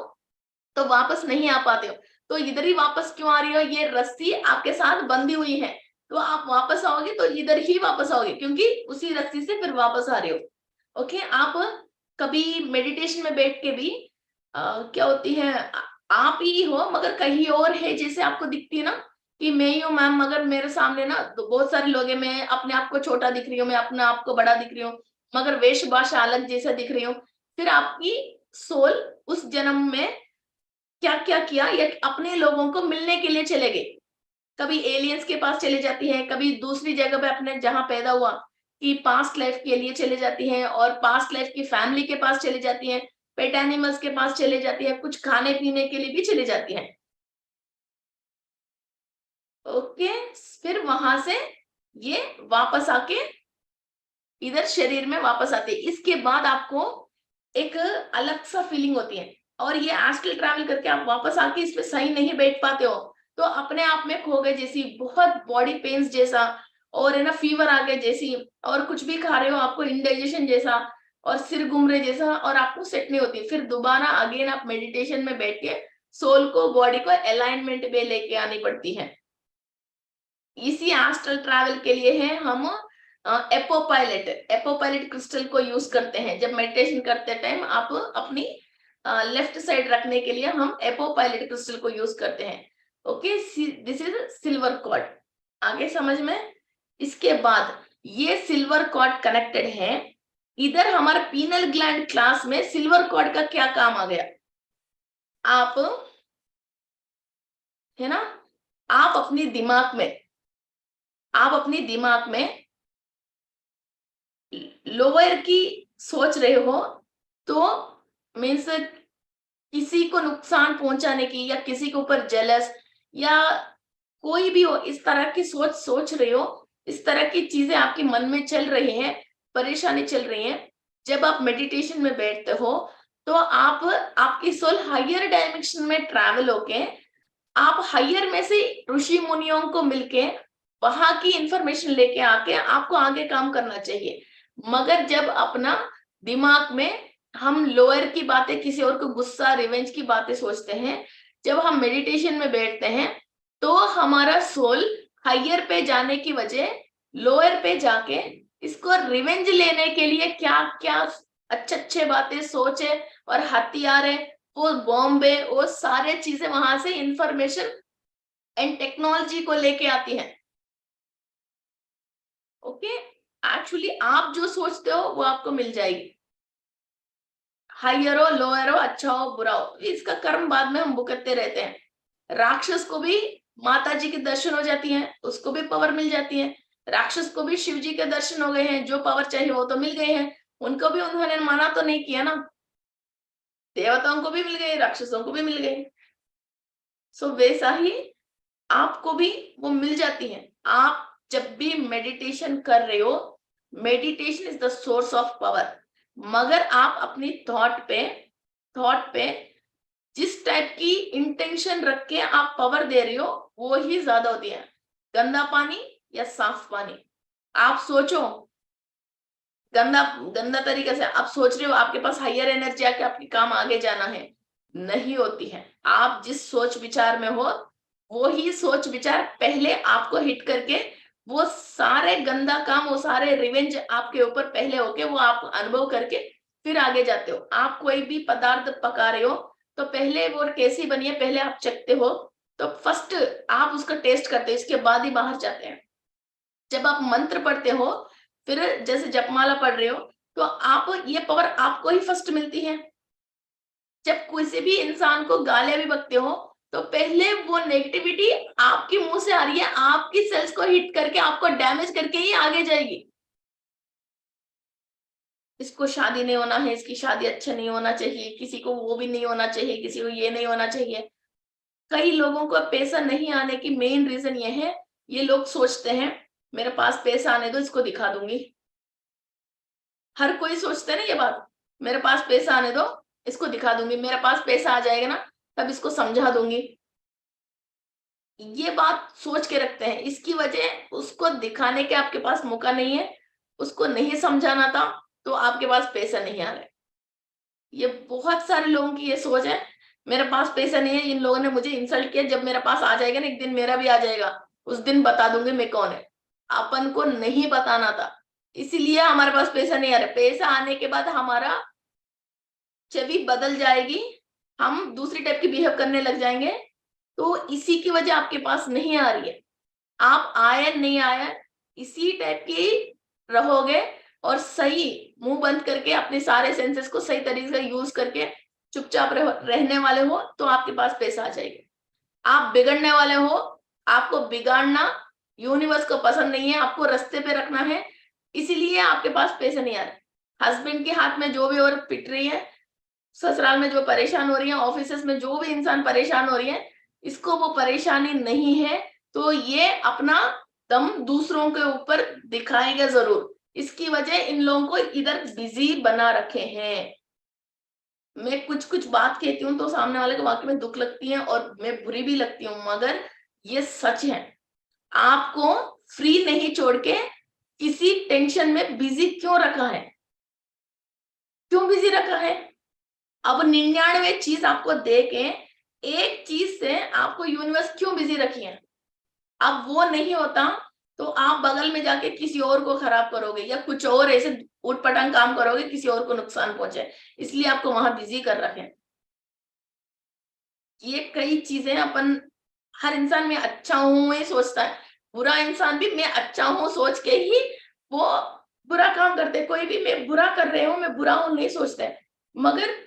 तो वापस नहीं आ पाते हो, तो इधर ही वापस क्यों आ रही हो, ये रस्सी आपके साथ बंधी हुई है, तो आप वापस आओगे तो इधर ही वापस आओगे, क्योंकि उसी रस्सी से फिर वापस आ रहे हो। ओके, आप कभी मेडिटेशन में बैठ के भी क्या होती है, आप ही हो मगर कहीं और है जैसे आपको दिखती है ना, कि मैं ही हूँ मैम, मगर मेरे सामने ना तो बहुत सारे लोग हैं, मैं अपने आप को छोटा दिख रही हूँ, मैं अपने आप को बड़ा दिख रही हूँ, मगर वेश भाषा अलग जैसा दिख रही हूँ। फिर आपकी सोल उस जन्म में क्या क्या किया, या अपने लोगों को मिलने के लिए चले गए, कभी एलियंस के पास चले जाती है, कभी दूसरी जगह पे अपने जहां पैदा हुआ कि पास्ट लाइफ के लिए चले जाती हैं, और पास्ट लाइफ की फैमिली के पास चले जाती हैं, पेट एनिमल्स के पास चले जाती है, कुछ खाने पीने के लिए भी चले जाती हैं। ओके, फिर वहां से ये वापस आके इधर शरीर में वापस आते हैं। इसके बाद आपको एक अलग सा फीलिंग होती है, और ये एस्ट्रल ट्रैवल करके आप वापस आके इस पे सही नहीं बैठ पाते हो, तो अपने आप में खो गए जैसी, बहुत बॉडी पेन्स जैसा, और है ना फीवर आ गए जैसी, और कुछ भी खा रहे हो आपको इंडाइजेशन जैसा, और सिर घूम रहे जैसा, और आपको सेट नहीं होती, फिर दोबारा अगेन आप मेडिटेशन में बैठ के सोल को, बॉडी को अलाइनमेंट में लेके आनी पड़ती है। इसी एस्ट्रल ट्रैवल के लिए है हम एपोपाइलेट, एपोपाइलेट क्रिस्टल को यूज करते हैं, जब मेडिटेशन करते टाइम आप अपनी लेफ्ट साइड रखने के लिए हम एपोपाइलेट क्रिस्टल को यूज करते हैं। Okay, this is silver cord, आगे समझ में। इसके बाद ये सिल्वर कॉर्ड कनेक्टेड है, इधर हमारे पीनल ग्लैंड क्लास में सिल्वर कॉर्ड का क्या काम आ गया, आप है ना, आप अपनी दिमाग में, आप अपनी दिमाग में लोअर की सोच रहे हो, तो मीन्स किसी को नुकसान पहुंचाने की, या किसी के ऊपर जेलस, या कोई भी हो इस तरह की सोच सोच रहे हो, इस तरह की चीजें आपके मन में चल रही हैं, परेशानी चल रही है, जब आप मेडिटेशन में बैठते हो तो आप, आपकी सोल हायर डायमेंशन में ट्रैवल होके, आप हायर में से ऋषि मुनियों को मिलके वहां की इंफॉर्मेशन लेके आके आपको आगे काम करना चाहिए। मगर जब अपना दिमाग में हम लोअर की बातें, किसी और को गुस्सा, रिवेंज की बातें सोचते हैं, जब हम मेडिटेशन में बैठते हैं तो हमारा सोल हायर पे जाने की वजह लोअर पे जाके इसको रिवेंज लेने के लिए क्या क्या अच्छे अच्छे बातें सोचे, और हथियार है, वो बॉम्ब है, वो सारे चीजें वहां से इंफॉर्मेशन एंड टेक्नोलॉजी को लेके आती है। ओके, एक्चुअली आप जो सोचते हो वो आपको मिल जाएगी, हायर हो लोअर हो, अच्छा हो बुरा हो, इसका कर्म बाद में हम भुगतते रहते हैं। राक्षस को भी माता जी के दर्शन हो जाती हैं, उसको भी पावर मिल जाती है, राक्षस को भी शिव जी के दर्शन हो गए हैं, जो पावर चाहिए वो तो मिल गए हैं, उनको भी उन्होंने माना तो नहीं किया ना, देवताओं को भी मिल गए, राक्षसों को भी मिल गए। सो वैसा ही आपको भी वो मिल जाती है, आप जब भी मेडिटेशन कर रहे हो, meditation is the source of power, मगर आप अपनी थॉट पे जिस टाइप की इंटेंशन रख के आप पावर दे रहे हो वो ही ज्यादा होती है। गंदा पानी या साफ पानी, आप सोचो, गंदा गंदा तरीके से आप सोच रहे हो आपके पास हायर एनर्जी आके आपके काम आगे जाना है, नहीं होती है। आप जिस सोच विचार में हो वो ही सोच विचार पहले आपको हिट करके वो सारे गंदा काम, वो सारे रिवेंज आपके ऊपर पहले होके वो आप अनुभव करके फिर आगे जाते हो। आप कोई भी पदार्थ पका रहे हो तो पहले वो कैसी बनी है पहले आप चखते हो, तो फर्स्ट आप उसका टेस्ट करते हो, इसके बाद ही बाहर जाते हैं। जब आप मंत्र पढ़ते हो, फिर जैसे जपमाला पढ़ रहे हो, तो आप ये पावर आपको ही फर्स्ट मिलती है। जब किसी भी इंसान को गालियां भी बकते हो तो पहले वो नेगेटिविटी आपके मुंह से आ रही है, आपकी सेल्स को हिट करके आपको डैमेज करके ही आगे जाएगी। इसको शादी नहीं होना है, इसकी शादी अच्छा नहीं होना चाहिए, किसी को वो भी नहीं होना चाहिए, किसी को ये नहीं होना चाहिए। कई लोगों को पैसा नहीं आने की मेन रीजन ये है, ये लोग सोचते हैं मेरे पास पैसा आने दो इसको दिखा दूंगी। हर कोई सोचता है ना ये बात, मेरे पास पैसा आने दो इसको दिखा दूंगी, मेरे पास पैसा आ जाएगा ना तब इसको समझा दूंगी। ये बात सोच के रखते हैं, इसकी वजह उसको दिखाने के आपके पास मौका नहीं है, उसको नहीं समझाना था तो आपके पास पैसा नहीं आ रहा है। ये बहुत सारे लोगों की ये सोच है, मेरे पास पैसा नहीं है, इन लोगों ने मुझे इंसल्ट किया, जब मेरे पास आ जाएगा ना एक दिन मेरा भी आ जाएगा, उस दिन बता दूंगी मैं कौन है। अपन को नहीं बताना था, इसीलिए हमारे पास पैसा नहीं आ रहा। पैसा आने के बाद हमारा छवि बदल जाएगी, हम दूसरी टाइप की बिहेव करने लग जाएंगे, तो इसी की वजह आपके पास नहीं आ रही है। आप आया नहीं आया इसी टाइप की रहोगे, और सही मुंह बंद करके अपने सारे सेंसेस को सही तरीके से यूज करके चुपचाप रहने वाले हो तो आपके पास पैसा आ जाएगा। आप बिगड़ने वाले हो, आपको बिगाड़ना यूनिवर्स को पसंद नहीं है, आपको रास्ते पे रखना है, इसीलिए आपके पास पैसे नहीं आ रहे। हस्बैंड के हाथ में जो भी औरत पिट रही है, ससुराल में जो परेशान हो रही है, ऑफिस में जो भी इंसान परेशान हो रही है, इसको वो परेशानी नहीं है तो ये अपना दम दूसरों के ऊपर दिखाएगा जरूर। इसकी वजह इन लोगों को इधर बिजी बना रखे हैं। मैं कुछ कुछ बात कहती हूँ तो सामने वाले को वाकई में दुख लगती है और मैं बुरी भी लगती हूँ, मगर ये सच है। आपको फ्री नहीं छोड़ के किसी टेंशन में बिजी क्यों रखा है, क्यों बिजी रखा है? अब 99 चीज आपको दे के एक चीज से आपको यूनिवर्स क्यों बिजी रखी है? अब वो नहीं होता तो आप बगल में जाके किसी और को खराब करोगे या कुछ और ऐसे उटपटांग काम करोगे, किसी और को नुकसान पहुंचे, इसलिए आपको वहां बिजी कर रखे। ये कई चीजें अपन, हर इंसान में अच्छा हूं ये सोचता है, बुरा इंसान भी मैं अच्छा हूं सोच के ही वो बुरा काम करते। कोई भी मैं बुरा कर रहे हूं, मैं बुरा हूं नहीं सोचते। मगर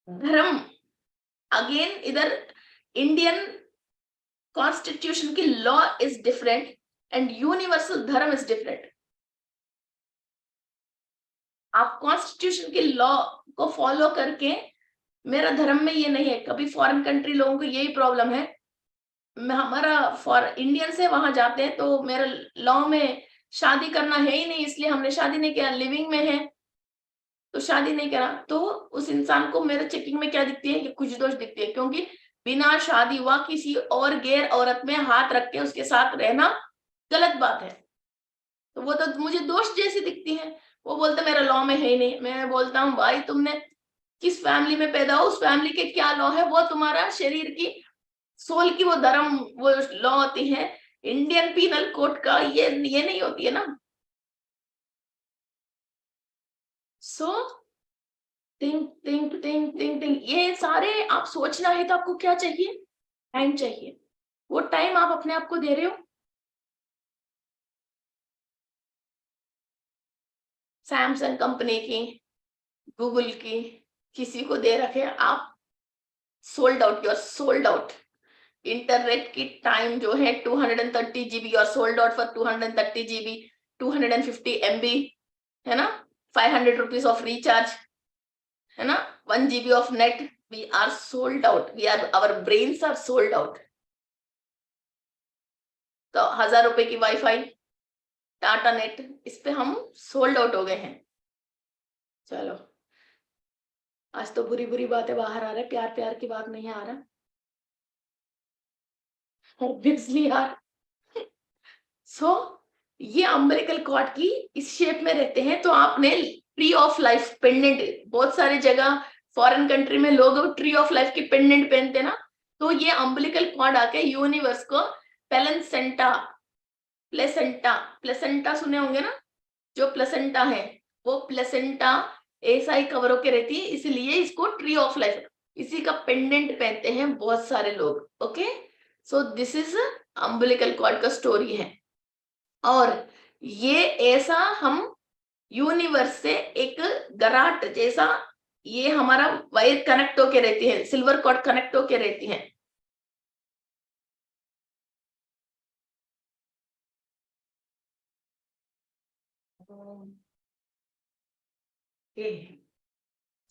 धर्म अगेन इधर इंडियन कॉन्स्टिट्यूशन की law is different and universal धर्म इज डिफरेंट। आप कॉन्स्टिट्यूशन की लॉ को फॉलो करके, मेरा धर्म में ये नहीं है। कभी फॉरेन कंट्री लोगों को यही प्रॉब्लम है, हमारा फॉर इंडियन से वहां जाते हैं तो मेरा लॉ में शादी करना है ही नहीं, इसलिए हमने शादी नहीं किया, लिविंग में है तो शादी नहीं करा। तो उस इंसान को मेरे चेकिंग में क्या दिखती है कि कुछ दोष दिखती है, क्योंकि बिना शादी हुआ किसी और गैर औरत में हाथ रख के उसके साथ रहना गलत बात है, तो वो तो मुझे दोष जैसी दिखती है। वो बोलते मेरा लॉ में है ही नहीं। मैं बोलता हूँ भाई तुमने किस फैमिली में पैदा हो, उस फैमिली के क्या लॉ है, वो तुम्हारा शरीर की सोल की वो धर्म वो लॉ होती है। इंडियन पीनल कोड का ये नहीं होती है ना। So think think think think think, ये सारे आप सोचना है तो आपको क्या चाहिए? टाइम चाहिए। वो टाइम आप अपने आप को दे रहे हो? सैमसंग कंपनी की, गूगल की, किसी को दे रखे आप? Sold out, you are sold out. Internet की टाइम जो है 230 GB और sold out for 230 GB, 250 MB, है ना, 500 रुपीज ऑफ रिचार्ज, है ना, 1 GB of net. We are sold out, we are, our brains are sold out. तो 1000 रुपए की वाईफाई, टाटा नेट, इस पे हम सोल्ड आउट हो गए हैं। चलो, आज तो बुरी बुरी बातें बाहर आ रहे, प्यार प्यार की बात नहीं आ रहा। ऑब्वियसली यार। सो ये अम्बिलिकल कॉर्ड की इस शेप में रहते हैं। तो आपने ट्री ऑफ लाइफ पेंडेंट, बहुत सारी जगह फॉरेन कंट्री में लोग ट्री ऑफ लाइफ की पेंडेंट पहनते ना, तो ये अम्बिलिकल कॉर्ड आके यूनिवर्स को प्लेसेंटा, प्लेसेंटा, प्लेसेंटा सुने होंगे ना, जो प्लेसेंटा है वो प्लेसेंटा ऐसा ही कवर होके रहती है, इसलिए इसको ट्री ऑफ लाइफ, इसी का पेंडेंट पहनते हैं बहुत सारे लोग। Okay, so this is umbilical cord का स्टोरी है। और ये ऐसा हम यूनिवर्स से एक गराट जैसा ये हमारा वायर कनेक्ट होके रहती है, सिल्वर कॉर्ड कनेक्ट होके रहती है।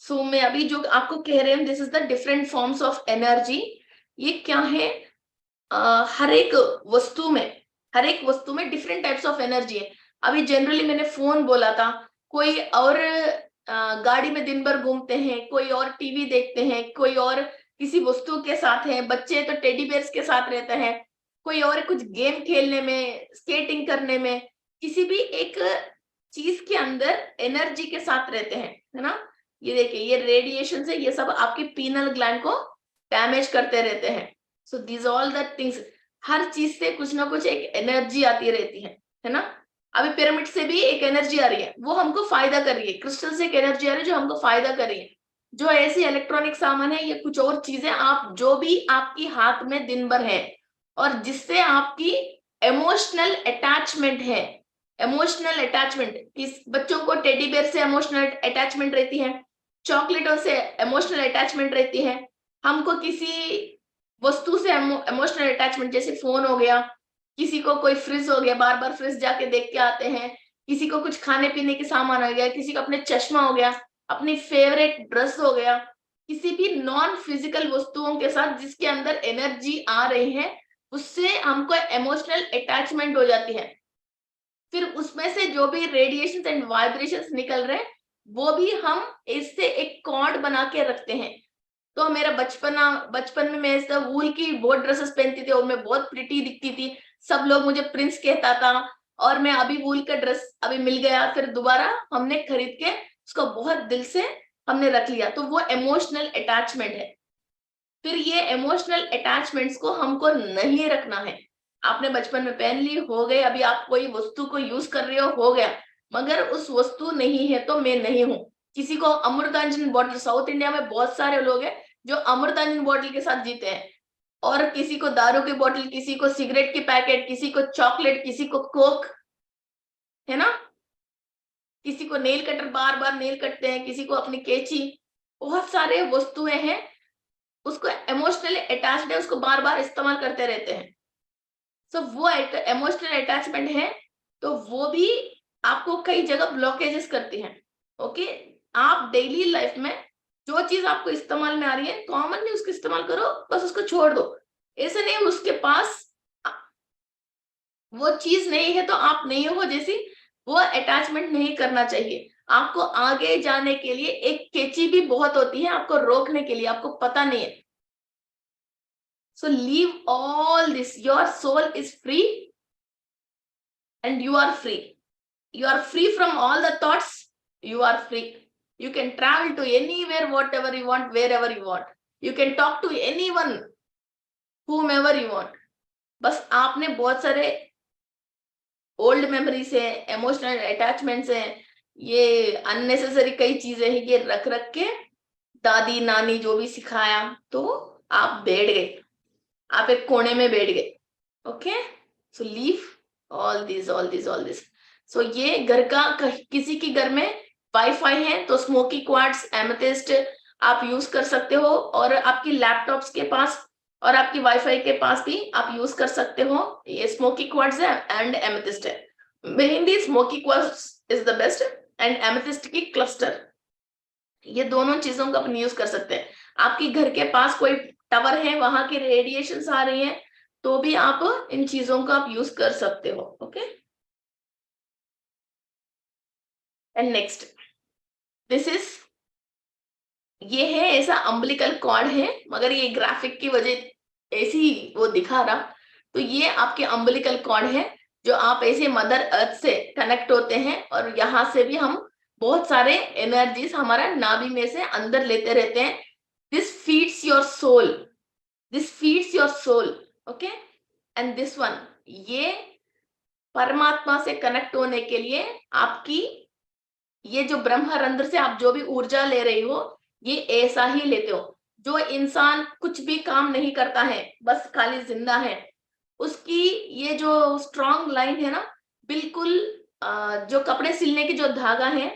सो मैं अभी जो आपको कह रहे हैं, this is the different forms of energy. ये क्या है, हर एक वस्तु में, हर एक वस्तु में डिफरेंट टाइप्स ऑफ एनर्जी है। अभी जनरली मैंने फोन बोला था, कोई और गाड़ी में दिन भर घूमते हैं, कोई और टीवी देखते हैं, कोई और किसी वस्तु के साथ है, बच्चे तो टेडी बेयर्स के साथ रहते हैं, कोई और कुछ गेम खेलने में, स्केटिंग करने में, किसी भी एक चीज के अंदर एनर्जी के साथ रहते हैं, है ना। ये देखिए, ये रेडिएशन से ये सब आपकी पीनल ग्लैंड को डैमेज करते रहते हैं। So this all the things, हर चीज से कुछ ना कुछ एक एनर्जी आती रहती है ना। अभी पिरामिड से भी एक एनर्जी आ रही है, वो हमको फायदा कर रही है। क्रिस्टल से एक एनर्जी आ रही है जो हमको फायदा कर रही है। जो ऐसी इलेक्ट्रॉनिक सामान है, ये कुछ और चीजें, आप जो भी आपकी हाथ में दिन भर है और जिससे आपकी इमोशनल अटैचमेंट है, इमोशनल अटैचमेंट, किस बच्चों को टेडी बेयर से इमोशनल अटैचमेंट रहती है, चॉकलेटों से इमोशनल अटैचमेंट रहती है, हमको किसी वस्तु से इमोशनल अटैचमेंट, जैसे फोन हो गया, किसी को कोई फ्रिज हो गया, बार बार फ्रिज जाके देख के आते हैं, किसी को कुछ खाने पीने के सामान हो गया, किसी को अपने चश्मा हो गया, अपनी फेवरेट ड्रेस हो गया, किसी भी नॉन फिजिकल वस्तुओं के साथ जिसके अंदर एनर्जी आ रही है, उससे हमको इमोशनल अटैचमेंट हो जाती है। फिर उसमें से जो भी रेडिएशन एंड वाइब्रेशंस निकल रहे हैं, वो भी हम इससे एक कॉर्ड बना के रखते हैं। तो मेरा बचपन में मैं ऐसा वूल की बहुत ड्रेसेस पहनती थी और मैं बहुत प्रिटी दिखती थी, सब लोग मुझे प्रिंस कहता था। और मैं अभी वूल का ड्रेस अभी मिल गया, फिर दोबारा हमने खरीद के उसको बहुत दिल से हमने रख लिया, तो वो इमोशनल अटैचमेंट है। फिर ये इमोशनल अटैचमेंट्स को हमको नहीं रखना है। आपने बचपन में पहन ली, हो गए, अभी आप कोई वस्तु को यूज कर रहे हो गया, मगर उस वस्तु नहीं है तो मैं नहीं हूं। किसी को अमृतांजन बॉटल, साउथ इंडिया में बहुत सारे लोग हैं जो अमृतांजन बॉटल के साथ जीते हैं, और किसी को दारू की बोतल, किसी को सिगरेट की पैकेट, किसी को चॉकलेट, किसी को कोक, है ना। किसी को नेल कटर, बार बार नेल कटते हैं, किसी को अपनी कैंची, बहुत सारे वस्तुएं हैं, उसको इमोशनली अटैच्ड है, उसको बार बार इस्तेमाल करते रहते हैं। सो वो इमोशनल अटैचमेंट है, तो वो भी आपको कई जगह ब्लॉकेजेस करती है। ओके, आप डेली लाइफ में जो चीज आपको इस्तेमाल में आ रही है, कॉमनली उसको इस्तेमाल करो, बस उसको छोड़ दो। ऐसे नहीं उसके पास वो चीज नहीं है तो आप नहीं हो जैसी, वो अटैचमेंट नहीं करना चाहिए। आपको आगे जाने के लिए एक कैंची भी बहुत होती है आपको रोकने के लिए, आपको पता नहीं है। So leave all this. Your soul is free and you are free. You are free from all the thoughts. You are free. You can travel to anywhere, whatever you want, wherever you want. You can talk to anyone, whomever you want. बस आपने बहुत सारे old memories है, emotional attachments है, ये unnecessary कई चीजें हैं, ये रख रख के दादी नानी जो भी सिखाया, तो आप बैठ गए, आप एक कोने में बैठ गए। Okay, so leave all this. So ये घर का, किसी के घर में वाईफाई है तो स्मोकी क्वार्ट्स, एमेथिस्ट आप यूज कर सकते हो, और आपकी लैपटॉप्स के पास और आपकी वाईफाई के पास भी आप यूज कर सकते हो। ये स्मोकी क्वार्ट्स है एंड एमेथिस्ट है। Mainly smoky quartz is the best, and amethyst की क्लस्टर, ये दोनों चीजों का अपन यूज कर सकते हैं। आपके घर के पास कोई टावर है, वहां की रेडिएशन आ रही है, तो भी आप इन चीजों का आप यूज कर सकते हो। Okay, and next this is, ये है ऐसा अम्बिलिकल कॉर्ड है, मगर ये ग्राफिक की वजह ऐसी वो दिखा रहा, तो ये आपके अम्बिलिकल कॉर्ड है जो आप ऐसे मदर अर्थ से कनेक्ट होते हैं, और यहाँ से भी हम बहुत सारे एनर्जीज हमारा नाभि में से अंदर लेते रहते हैं। This feeds your soul, this feeds your soul. Okay, and this one, ये परमात्मा से कनेक्ट होने के लिए आपकी ये जो ब्रह्मरंध्र से आप जो भी ऊर्जा ले रही हो, ये ऐसा ही लेते हो। जो इंसान कुछ भी काम नहीं करता है, बस खाली जिंदा है, उसकी ये जो स्ट्रॉन्ग लाइन है ना, बिल्कुल जो कपड़े सिलने की जो धागा है,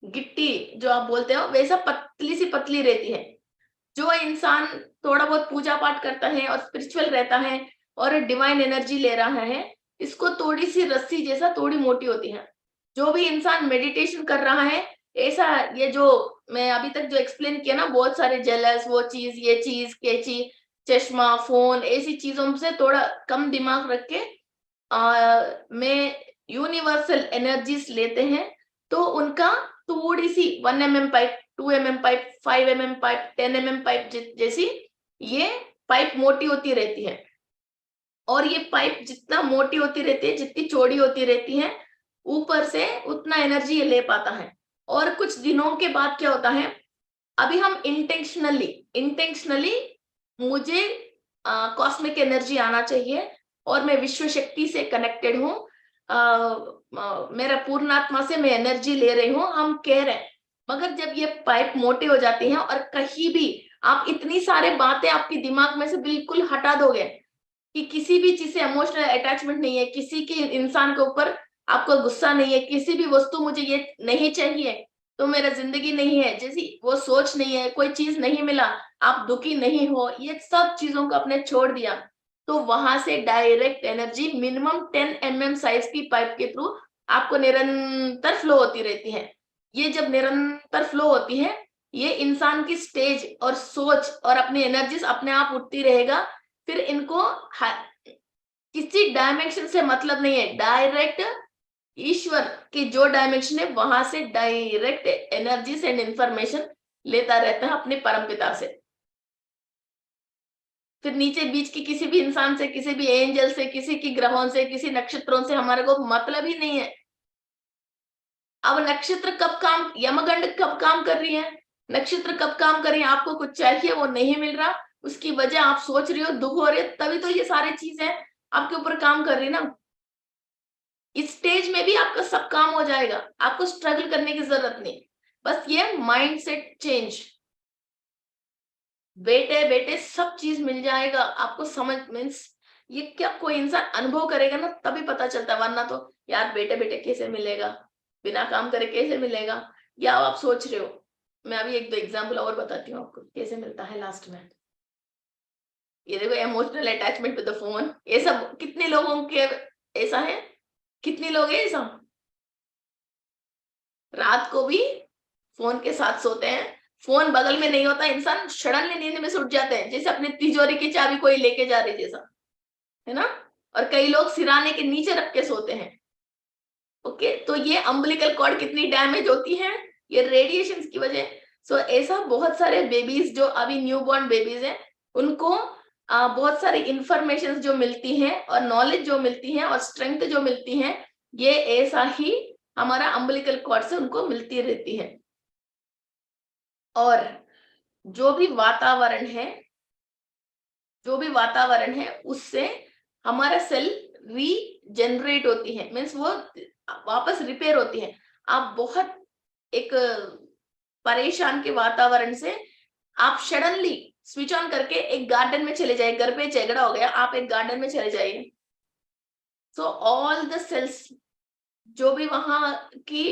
गिट्टी जो आप बोलते हो, वैसा पतली सी पतली रहती है। जो इंसान थोड़ा बहुत पूजा पाठ करता है और स्पिरिचुअल रहता है और डिवाइन एनर्जी ले रहा है, इसको थोड़ी सी रस्सी जैसा थोड़ी मोटी होती है। जो भी इंसान मेडिटेशन कर रहा है, ऐसा ये जो मैं अभी तक जो एक्सप्लेन किया ना, बहुत सारे जेलस, वो चीज, ये चीज, कैची, चश्मा, फोन, ऐसी चीजों से थोड़ा कम दिमाग रख के में यूनिवर्सल एनर्जीज लेते हैं, तो उनका थोड़ी सी 1 mm pipe, 2 mm pipe, 5 mm pipe, 10 mm pipe जैसी ये पाइप मोटी होती रहती है। और ये पाइप जितना मोटी होती रहती है, जितनी चौड़ी होती रहती है, ऊपर से उतना एनर्जी ये ले पाता है। और कुछ दिनों के बाद क्या होता है, अभी हम इंटेंशनली मुझे कॉस्मिक एनर्जी आना चाहिए और मैं विश्व शक्ति से कनेक्टेड हूँ, मेरा पूर्णात्मा से मैं एनर्जी ले रही हूँ, हम कह रहे हैं। मगर जब ये पाइप मोटे हो जाती हैं और कहीं भी आप इतनी सारे बातें आपके दिमाग में से बिल्कुल हटा दोगे कि किसी भी चीज से इमोशनल अटैचमेंट नहीं है, किसी के इंसान के ऊपर आपको गुस्सा नहीं है, किसी भी वस्तु मुझे ये नहीं चाहिए तो मेरा जिंदगी नहीं है जैसी वो सोच नहीं है, कोई चीज नहीं मिला आप दुखी नहीं हो, ये सब चीजों को आपने छोड़ दिया, तो वहां से direct energy minimum 10 mm size की पाइप के थ्रू आपको निरंतर फ्लो होती रहती है। ये जब निरंतर फ्लो होती है, ये इंसान की स्टेज और सोच और अपनी एनर्जीज अपने आप उठती रहेगा। फिर इनको किसी डायमेंशन से मतलब नहीं है, डायरेक्ट ईश्वर की जो डायमेंशन है वहां से डायरेक्ट एनर्जीज एंड इंफॉर्मेशन लेता रहता है अपने परमपिता से। फिर नीचे बीच की किसी भी इंसान से, किसी भी एंजल से, किसी की ग्रहों से, किसी नक्षत्रों से हमारे को मतलब ही नहीं है। अब नक्षत्र कब काम, यमगंड कब काम कर रही है, नक्षत्र कब काम कर रही है, आपको कुछ चाहिए वो नहीं मिल रहा, उसकी वजह आप सोच रही हो, दुख हो रहे, तभी तो ये सारी चीजें आपके ऊपर काम कर रही ना। इस स्टेज में भी आपका सब काम हो जाएगा, आपको स्ट्रगल करने की जरूरत नहीं, बस ये माइंड सेट चेंज, बेटे बेटे सब चीज मिल जाएगा आपको। समझ मीन्स ये क्या कोई इंसान अनुभव करेगा ना तभी पता चलता, वरना तो यार बेटे बेटे कैसे मिलेगा, बिना काम करे कैसे मिलेगा, या आप सोच रहे हो। मैं अभी एक दो एग्जाम्पल और बताती हूँ आपको कैसे मिलता है लास्ट में। ये देखो, emotional attachment with the phone, ये सब कितने लोगों के ऐसा है, कितने लोग हैं ऐसा रात को भी फोन के साथ सोते हैं, फोन बगल में नहीं होता, इंसान सडनली नींद में से उठ जाते हैं जैसे अपनी तिजोरी की चाबी कोई लेके जा रही जैसा, है ना। और कई लोग सिराने के नीचे रख के सोते हैं। ओके, तो ये अम्बिलिकल कॉर्ड कितनी डैमेज होती है, ये रेडिएशन की वजह। सो ऐसा बहुत सारे बेबीज जो अभी न्यू बॉर्न बेबीज हैं, उनको बहुत सारी इंफॉर्मेशन जो मिलती हैं और नॉलेज जो मिलती है और स्ट्रेंथ जो मिलती है, ये ऐसा ही हमारा अम्बिलिकल कॉर्ड से उनको मिलती रहती है। और जो भी वातावरण है, जो भी वातावरण है उससे हमारा सेल रीजनरेट होती है, मीन्स वो वापस रिपेयर होती है। आप बहुत एक परेशान के वातावरण से आप सडनली स्विच ऑन करके एक गार्डन में चले जाए, घर पे झगड़ा हो गया, आप एक गार्डन में चले जाइए, सो ऑल द सेल्स जो भी वहां की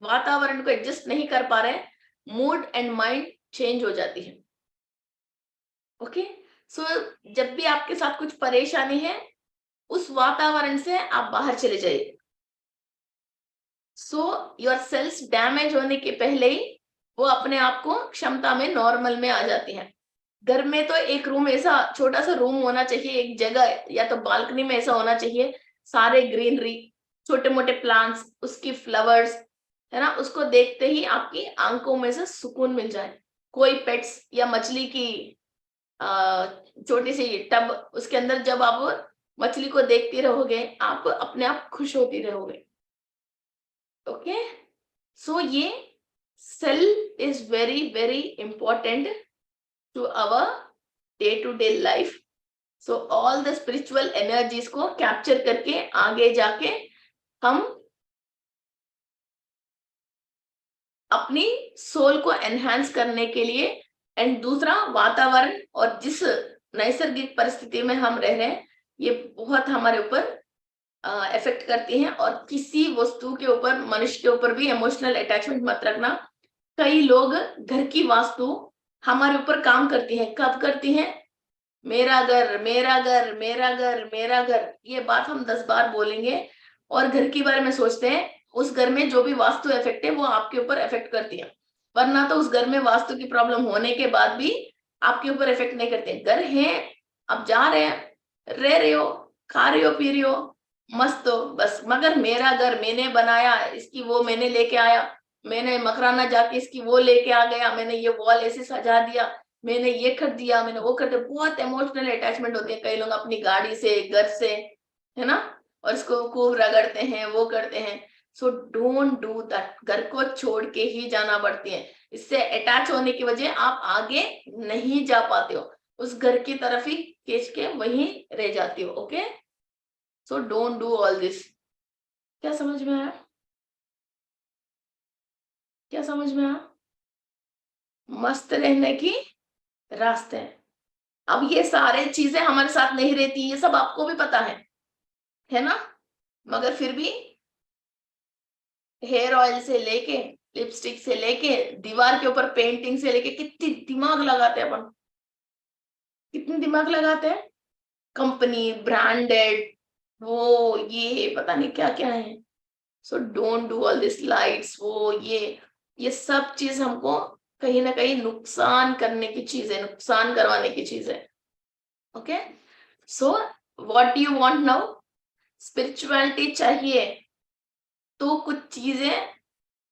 वातावरण को एडजस्ट नहीं कर पा रहे, मूड एंड माइंड चेंज हो जाती है। ओके, सो जब भी आपके साथ कुछ परेशानी है, उस वातावरण से आप बाहर चले जाइए। सो योर सेल्स डैमेज होने के पहले ही वो अपने आप को क्षमता में नॉर्मल में आ जाती है। घर में तो एक रूम ऐसा छोटा सा रूम होना चाहिए, एक जगह या तो बालकनी में ऐसा होना चाहिए, सारे ग्रीनरी, छोटे मोटे प्लांट्स, उसकी फ्लावर्स, है ना, उसको देखते ही आपकी आंखों में से सुकून मिल जाए। कोई पेट्स या मछली की छोटी सी टब, उसके अंदर जब आप मछली को देखती रहोगे, आप अपने आप खुश होती रहोगे। ओके, सो ये cell is very very important to our day to day life. So all the spiritual energies को कैप्चर करके आगे जाके हम अपनी सोल को एनहांस करने के लिए, एंड दूसरा वातावरण और जिस नैसर्गिक परिस्थिति में हम रह रहे हैं, ये बहुत हमारे ऊपर इफेक्ट करती हैं। और किसी वस्तु के ऊपर, मनुष्य के ऊपर भी इमोशनल अटैचमेंट मत रखना। कई लोग घर की वास्तु हमारे ऊपर काम करती है। कब करती है? मेरा घर, मेरा घर, मेरा घर, मेरा घर, ये बात हम 10 बार बोलेंगे और घर के बारे में सोचते हैं। उस घर में जो भी वास्तु इफेक्ट है वो आपके ऊपर इफेक्ट करती है, वरना तो उस घर में वास्तु की प्रॉब्लम होने के बाद भी आपके ऊपर इफेक्ट नहीं करते। घर है, आप जा रहे हैं, रह रहे हो, खा रहे हो, पी रहे हो, मस्त हो बस, मगर मेरा घर मैंने बनाया, इसकी वो मैंने लेके आया, मैंने मकराना जाके इसकी वो लेके आ गया, मैंने ये वॉल ऐसे सजा दिया, मैंने ये कर दिया, मैंने वो कर दिया। बहुत इमोशनल अटैचमेंट होती है कई लोग अपनी गाड़ी से, घर से, है ना, और इसको खूब रगड़ते हैं, वो करते हैं। So don't do that. घर को छोड़ के ही जाना पड़ती है। इससे अटैच होने की वजह आप आगे नहीं जा पाते हो, उस घर की तरफ ही खींच के वहीं रह जाती हो। Okay, so don't do all this. क्या समझ में आया? क्या समझ में आया? मस्त रहने की रास्ते हैं। अब ये सारे चीजें हमारे साथ नहीं रहती, ये सब आपको भी पता है ना, मगर फिर भी हेयर ऑयल से लेके, लिपस्टिक से लेके, दीवार के ऊपर पेंटिंग से लेके, कितनी दिमाग लगाते हैं अपन, कितनी दिमाग लगाते हैं। कंपनी ब्रांडेड, वो ये पता नहीं क्या क्या है। So don't do all this lights, वो ये सब चीज हमको कहीं ना कहीं नुकसान करने की चीज है, नुकसान करवाने की चीज है। Okay, so what do you want now? Spirituality चाहिए तो कुछ चीजें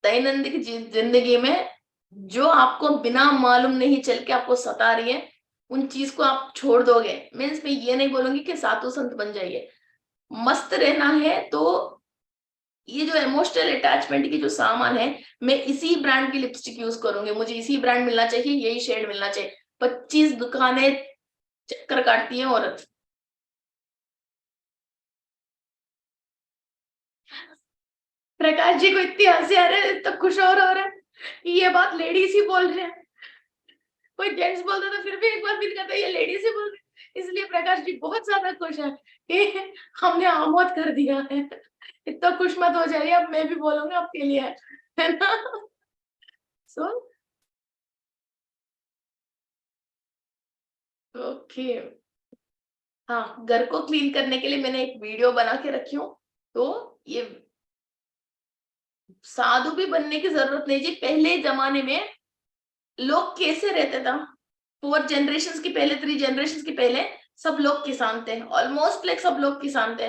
दैनंदिन जिंदगी में जो आपको बिना मालूम नहीं चल के आपको सता रही है, उन चीज को आप छोड़ दोगे। मीन्स मैं ये नहीं बोलूंगी कि साधु संत बन जाइए, मस्त रहना है तो ये जो इमोशनल अटैचमेंट की जो सामान है, मैं इसी ब्रांड की लिपस्टिक यूज करूंगी, मुझे इसी ब्रांड मिलना चाहिए, यही शेड मिलना चाहिए। 25 दुकानें चक्कर काटती है औरत। प्रकाश जी को इतनी हंसी आ रही है, तो खुश हो रहा है कि ये बात लेडीज ही बोल रहे हैं। कोई जेंट्स बोलता तो फिर भी एक बार फील करता है ये लेडीज ही बोल रहे हैं। इसलिए प्रकाश जी बहुत ज्यादा खुश है कि हमने आमोद कर दिया है। इतना खुश मत हो जाइए, अब मैं भी बोलूंगा आपके लिए, है ना। सो ओके, हाँ, घर को क्लीन करने के लिए मैंने एक वीडियो बना के रखी हूँ। तो ये साधु भी बनने की जरूरत नहीं जी। पहले जमाने में लोग कैसे रहते था? 4 जनरेशन की पहले, 3 जनरेशन की पहले सब लोग किसान थे, ऑलमोस्ट लाइक सब लोग किसान थे।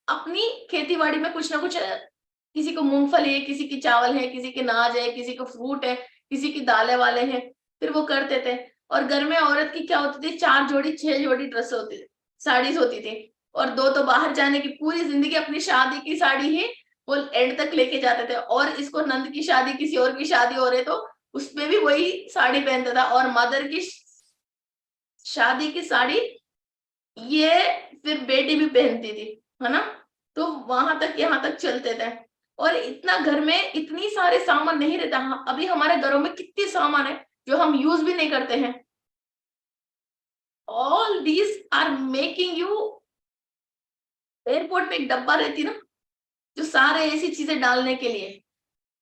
अपनी खेती बाड़ी में कुछ ना कुछ, किसी को मूंगफली है, किसी की चावल है, किसी की नाज है, किसी को फ्रूट है, किसी की दालें वाले हैं, फिर वो करते थे। और घर में औरत की क्या होती थी? 4 जोड़ी 6 जोड़ी ड्रेस होती थी, साड़ीज होती थी। और 2 तो बाहर जाने की, पूरी जिंदगी अपनी शादी की साड़ी ही वो एंड तक लेके जाते थे। और इसको नंद की शादी, किसी और की शादी हो रहे तो उसमें भी वही साड़ी पहनता था। और मदर की शादी की साड़ी ये फिर बेटी भी पहनती थी, है ना। तो वहां तक, यहाँ तक चलते थे। और इतना घर में इतनी सारे सामान नहीं रहता। अभी हमारे घरों में कितनी सामान है जो हम यूज भी नहीं करते हैं। All these are making you, airport में एक डब्बा रहती ना, जो सारे ऐसी चीजें डालने के लिए,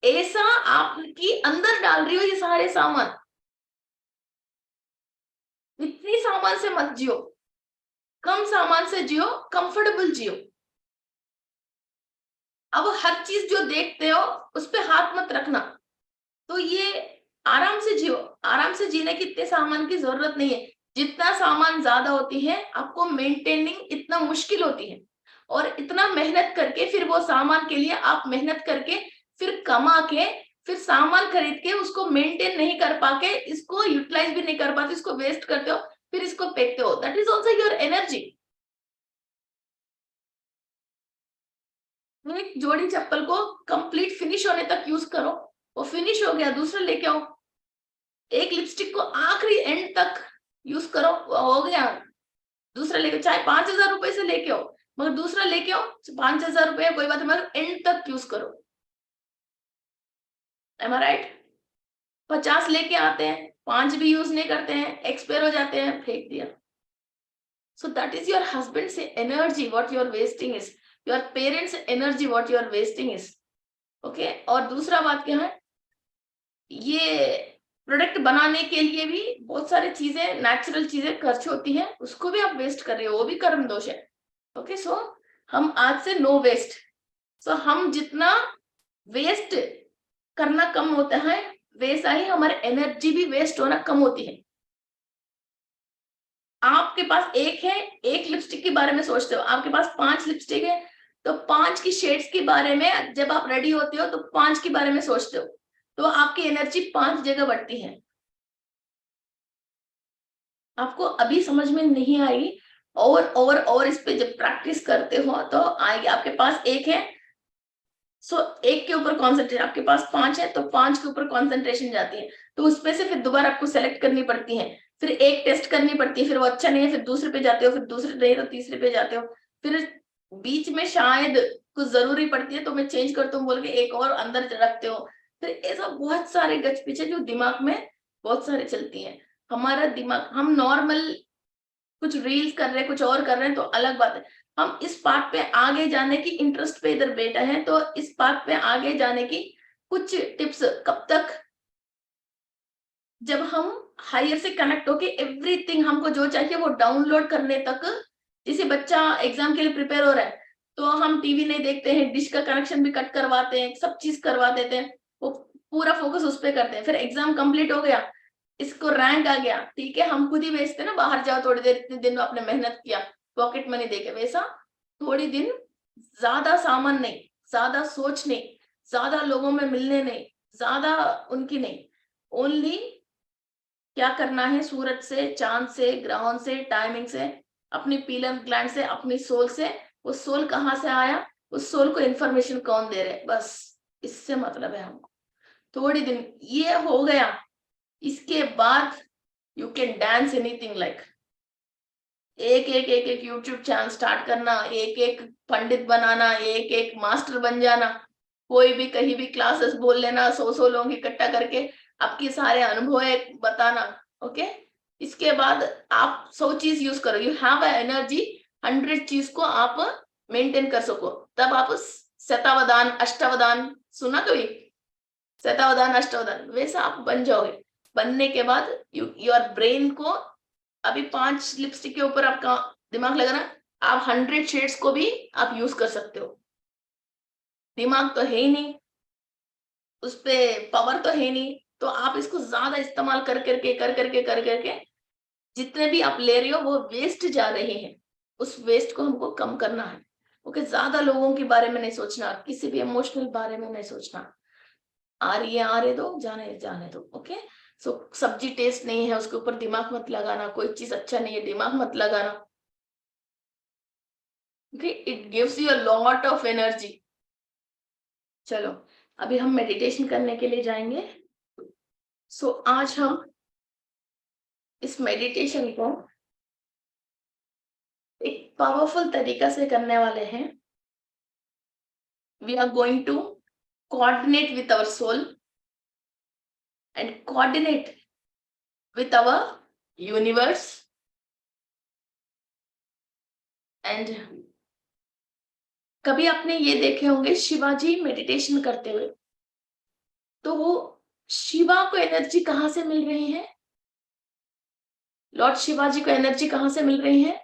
ऐसा आपकी अंदर डाल रही हो ये सारे सामान। इतनी सामान से मत जियो, कम सामान से जियो, कंफर्टेबल जियो। अब हर चीज जो देखते हो उस पे हाथ मत रखना। तो ये आराम से जियो, आराम से जीने की इतने सामान की जरूरत नहीं है। जितना सामान ज्यादा होती है आपको मेंटेनिंग इतना मुश्किल होती है, और इतना मेहनत करके फिर वो सामान के लिए आप मेहनत करके फिर कमा के फिर सामान खरीद के उसको मेंटेन नहीं कर पाके इसको यूटिलाइज भी नहीं कर पाते, इसको वेस्ट करते हो, फिर इसको फेंकते हो, that is also your energy. एक जोड़ी चप्पल को कंप्लीट फिनिश होने तक यूज करो, वो फिनिश हो गया दूसरा लेके आओ। एक लिपस्टिक को आखिरी एंड तक यूज करो, वो हो गया दूसरा लेके, चाहे 5,000 रुपए से लेके आओ, मगर दूसरा लेके आओ, 5,000 रुपए कोई बात है, मगर एंड तक यूज करो। एम आई राइट? 50 लेके आते हैं, 5 भी यूज नहीं करते हैं, एक्सपायर हो जाते हैं, फेंक दिया। So that is your husband से energy what you are wasting is, your parents energy what you are wasting is. Okay, और दूसरा बात क्या है, ये प्रोडक्ट बनाने के लिए भी बहुत सारी चीजें, नेचुरल चीजें खर्च होती हैं, उसको भी आप वेस्ट कर रहे हो, वो भी कर्म दोष है। ओके, सो हम आज से नो वेस्ट। सो हम जितना वेस्ट करना कम होता है, वैसा ही हमारे एनर्जी भी वेस्ट होना कम होती है। आपके पास एक है, एक लिपस्टिक के बारे में सोचते हो, आपके पास 5 लिपस्टिक है, तो 5 की शेड्स के बारे में जब आप रेडी होते हो तो 5 के बारे में सोचते हो, तो आपकी एनर्जी 5 जगह बढ़ती है। आपको अभी समझ में नहीं आई, और इस पे जब प्रैक्टिस करते हो तो आएगी। आपके पास एक है, सो एक के ऊपर कॉन्सेंट्रेट, आपके पास 5 है तो 5 के ऊपर कॉन्सेंट्रेशन जाती है, तो उसमें से फिर दोबारा आपको सेलेक्ट करनी पड़ती है, फिर एक टेस्ट करनी पड़ती है, फिर वो अच्छा नहीं है, फिर दूसरे पे जाते हो, फिर दूसरे नहीं तो तीसरे पे जाते हो, फिर बीच में शायद कुछ जरूरी पड़ती है तो मैं चेंज करता हूँ बोल के एक और अंदर रखते हो। फिर ऐसा बहुत सारे गच पीछे जो दिमाग में बहुत सारे चलती है। हमारा दिमाग, हम नॉर्मल कुछ रील्स कर रहे हैं, कुछ और कर रहे हैं तो अलग बात है, हम इस पाथ पे आगे जाने की इंटरेस्ट पे इधर बैठा है, तो इस पाथ पे आगे जाने की कुछ टिप्स कब तक, जब हम हायर से कनेक्ट होके एवरीथिंग हमको जो चाहिए वो डाउनलोड करने तक। जैसे बच्चा एग्जाम के लिए प्रिपेयर हो रहा है तो हम टीवी नहीं देखते हैं, डिश का कनेक्शन भी कट करवाते हैं, सब चीज करवा देते हैं, वो पूरा फोकस उस पर करते हैं, फिर एग्जाम कंप्लीट हो गया, इसको रैंक आ गया, ठीक है, हम खुद ही भेजते ना बाहर जाओ थोड़ी देर, इतने दिन में आपने मेहनत किया, पॉकेट मनी देके, वैसा थोड़ी दिन ज्यादा सामान नहीं, ज्यादा सोच नहीं, ज्यादा लोगों में मिलने नहीं, ज्यादा उनकी नहीं, ओनली क्या करना है, सूरज से, चांद से, ग्रहों से, टाइमिंग से, अपनी पीलम ग्लैंड से, अपनी सोल से, वो सोल कहाँ से आया, उस सोल को इन्फॉर्मेशन कौन दे रहे, बस इससे मतलब है हमको। थोड़ी दिन ये हो गया, इसके बाद you can dance anything like, एक एक एक एक यूट्यूब चैनल स्टार्ट करना, एक एक पंडित बनाना, एक एक मास्टर बन जाना, कोई भी कहीं भी क्लासेस बोल लेना, 100 लोग इकट्ठा करके आपके सारे अनुभव बताना। ओके, इसके बाद आप 100 चीज यूज करो, यू हैव एनर्जी 100 चीज को आप मेंटेन कर सको, तब आप शतावधान अष्टावधान सुना, तो ये शतावधान अष्टावधान वैसा आप बन जाओगे। बनने के बाद योर ब्रेन को, अभी 5 लिपस्टिक के ऊपर आपका दिमाग लगाना, आप 100 शेड्स को भी आप यूज कर सकते हो। दिमाग तो है ही नहीं, उस पे पावर तो है नहीं, तो आप इसको ज्यादा इस्तेमाल कर करके जितने भी आप ले रहे हो वो वेस्ट जा रहे हैं, उस वेस्ट को हमको कम करना है। ओके, ज्यादा लोगों के बारे में नहीं सोचना, किसी भी इमोशनल बारे में नहीं सोचना, आ रही है आने दो, जाने जाने दो। ओके, सो सब्जी टेस्ट नहीं है उसके ऊपर दिमाग मत लगाना, कोई चीज अच्छा नहीं है दिमाग मत लगाना। Okay, it gives you a lot of energy. चलो अभी हम मेडिटेशन करने के लिए जाएंगे। सो आज हम इस मेडिटेशन को एक पावरफुल तरीका से करने वाले हैं। We are going to coordinate with our soul and coordinate with our universe, and कभी आपने ये देखे होंगे शिवाजी मेडिटेशन करते हुए, तो वो शिवा को एनर्जी कहां से मिल रही है, लॉर्ड शिवाजी को एनर्जी कहां से मिल रही है,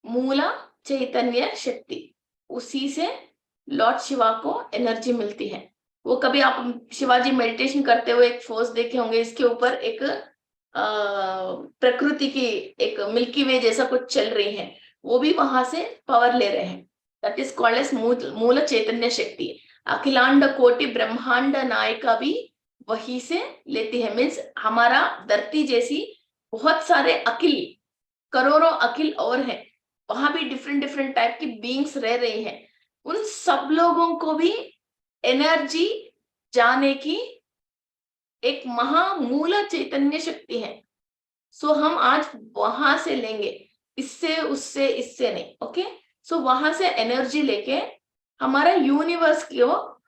मूला चैतन्य शक्ति, उसी से लॉर्ड शिवा को एनर्जी मिलती है। वो कभी आप शिवाजी मेडिटेशन करते हुए एक फोर्स देखे होंगे, इसके ऊपर एक प्रकृति की एक मिल्की वे जैसा कुछ चल रही है, वो भी वहां से पावर ले रहे हैं। दैट इज कॉल्ड एज मूल चैतन्य शक्ति। अखिलांड कोटि ब्रह्मांड नायिका भी वही से लेती है। मीन्स हमारा धरती जैसी बहुत सारे अखिल, करोड़ों अखिल और हैं, वहां भी डिफरेंट डिफरेंट टाइप की बीइंग्स रह रही हैं। उन सब लोगों को भी एनर्जी जाने की एक महामूल चैतन्य शक्ति है। सो हम आज वहां से लेंगे, इससे उससे इससे नहीं। ओके, सो वहां से एनर्जी लेके हमारा यूनिवर्स को,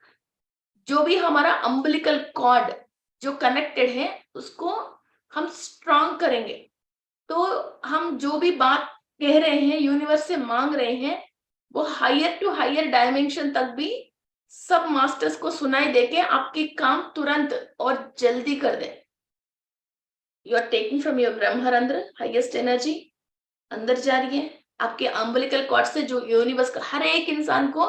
जो भी हमारा अम्बिलिकल कॉर्ड जो कनेक्टेड है, उसको हम स्ट्रांग करेंगे। तो हम जो भी बात कह रहे हैं, यूनिवर्स से मांग रहे हैं, वो हायर टू हायर डायमेंशन तक भी सब मास्टर्स को सुनाई देके आपके काम तुरंत और जल्दी कर दे। You are taking from your ब्रह्मारंध्र हाईएस्ट एनर्जी, अंदर जा रही है आपके अम्बिलिकल कॉर्ड से, जो यूनिवर्स का हर एक इंसान को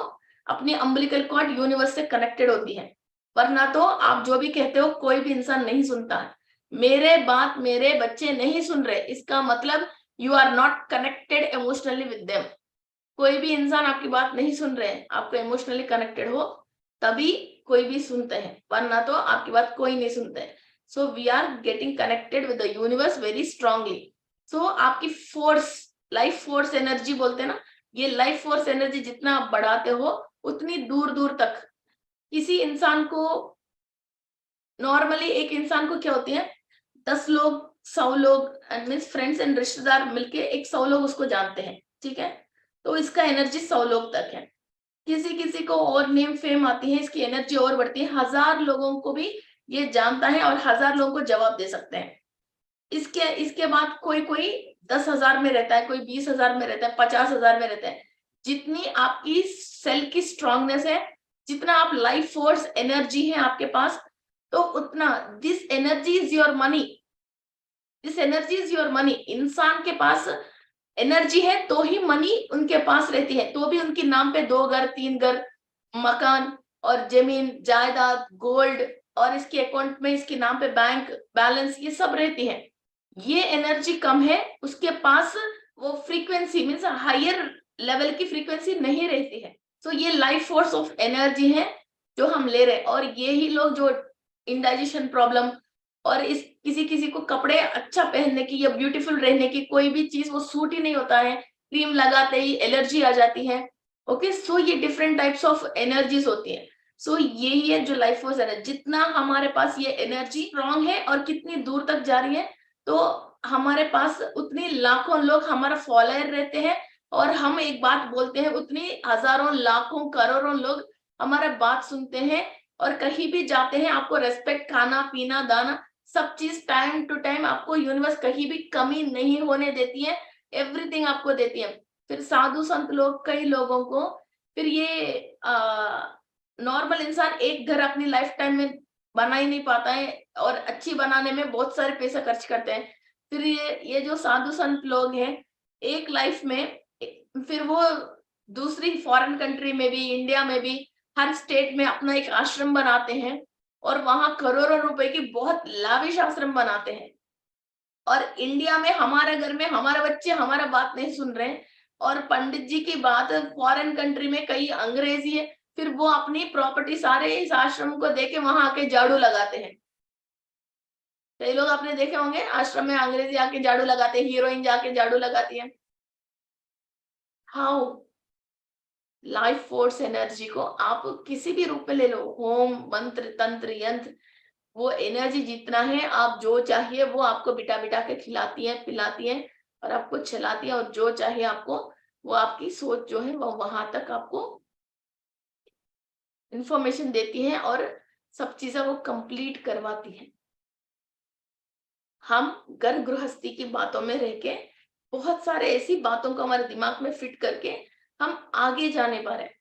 अपनी अम्बिलिकल कॉर्ड यूनिवर्स से कनेक्टेड होती है। वरना तो आप जो भी कहते हो कोई भी इंसान नहीं सुनता है। मेरे बात मेरे बच्चे नहीं सुन रहे, इसका मतलब you are not connected emotionally with them. कोई भी इंसान आपकी बात नहीं सुन रहे हैं, आपको इमोशनली कनेक्टेड हो तभी कोई भी सुनते हैं, वरना तो आपकी बात कोई नहीं सुनते हैं। So we are getting connected with the universe very strongly. So आपकी फोर्स, लाइफ फोर्स एनर्जी बोलते हैं ना, ये लाइफ फोर्स एनर्जी जितना आप बढ़ाते हो उतनी दूर दूर तक किसी इंसान को, नॉर्मली एक इंसान को क्या होती है, 10 लोग 100 लोग मीन्स फ्रेंड्स एंड रिश्तेदार मिलके एक 100 लोग उसको जानते हैं, ठीक है, तो इसका एनर्जी 100 लोग तक है। किसी किसी को और नेम फेम आती है, इसकी एनर्जी और बढ़ती है, 1000 लोगों को भी ये जानता है और 1000 लोगों को जवाब दे सकते हैं। इसके बाद कोई कोई 10,000 में रहता है, कोई 20,000 में रहता है, 50,000 में रहता है। जितनी आपकी सेल की स्ट्रांगनेस है, जितना आप लाइफ फोर्स एनर्जी है आपके पास, तो उतना this energy is your money, this energy is your money. इंसान के पास एनर्जी है तो ही मनी उनके पास रहती है, तो भी उनके नाम पे 2 घर 3 घर मकान और जमीन जायदाद गोल्ड, और इसके अकाउंट में इसके नाम पे बैंक बैलेंस, ये सब रहती है। ये एनर्जी कम है, उसके पास वो फ्रीक्वेंसी मीन्स हायर लेवल की फ्रीक्वेंसी नहीं रहती है। तो ये लाइफ फोर्स ऑफ एनर्जी है जो हम ले रहे हैं। और ये ही लोग जो इंडाइजेशन प्रॉब्लम और इस किसी किसी को कपड़े अच्छा पहनने की या ब्यूटीफुल रहने की कोई भी चीज वो सूट ही नहीं होता है, क्रीम लगाते ही एलर्जी आ जाती है। ओके, सो ये डिफरेंट टाइप्स ऑफ एनर्जीज होती है। सो यही है जो लाइफ फोर्स है। जितना हमारे पास ये एनर्जी स्ट्रॉन्ग है और कितनी दूर तक जा रही है, तो हमारे पास उतनी लाखों लोग हमारा फॉलोअर रहते हैं, और हम एक बात बोलते हैं उतनी हजारों लाखों करोड़ों लोग हमारा बात सुनते हैं। और कहीं भी जाते हैं आपको रेस्पेक्ट, खाना पीना दाना सब चीज टाइम टू टाइम आपको यूनिवर्स कहीं भी कमी नहीं होने देती है, एवरीथिंग आपको देती है। फिर साधु संत लोग कई लोगों को, फिर ये नॉर्मल इंसान एक घर अपनी लाइफ टाइम में बना ही नहीं पाता है, और अच्छी बनाने में बहुत सारे पैसा खर्च करते हैं। फिर ये जो साधु संत लोग हैं, एक लाइफ में फिर वो दूसरी फॉरेन कंट्री में भी, इंडिया में भी हर स्टेट में अपना एक आश्रम बनाते हैं, और वहां करोड़ों रुपए की बहुत लाविश आश्रम बनाते हैं। और इंडिया में हमारे घर में हमारे बच्चे हमारा बात नहीं सुन रहे हैं, और पंडित जी की बात फॉरेन कंट्री में कई अंग्रेजी है, फिर वो अपनी प्रॉपर्टी सारे इस आश्रम को देके वहां आके झाड़ू लगाते हैं। कई लोग आपने देखे होंगे आश्रम में अंग्रेजी आके झाड़ू लगाते हैं, हीरोइन जाके झाड़ू लगाती है। हाउ लाइफ फोर्स एनर्जी को आप किसी भी रूप में ले लो, होम मंत्र तंत्र यंत्र, वो एनर्जी जितना है, आप जो चाहिए वो आपको बिठा बिठा के खिलाती है पिलाती है और आपको चलाती है, और जो चाहिए आपको वो आपकी सोच जो है वो वहां तक आपको इंफॉर्मेशन देती है और सब चीजें वो कंप्लीट करवाती है। हम घर गृहस्थी की बातों में रह के बहुत सारे ऐसी बातों को हमारे दिमाग में फिट करके हम आगे जाने पा रहे हैं।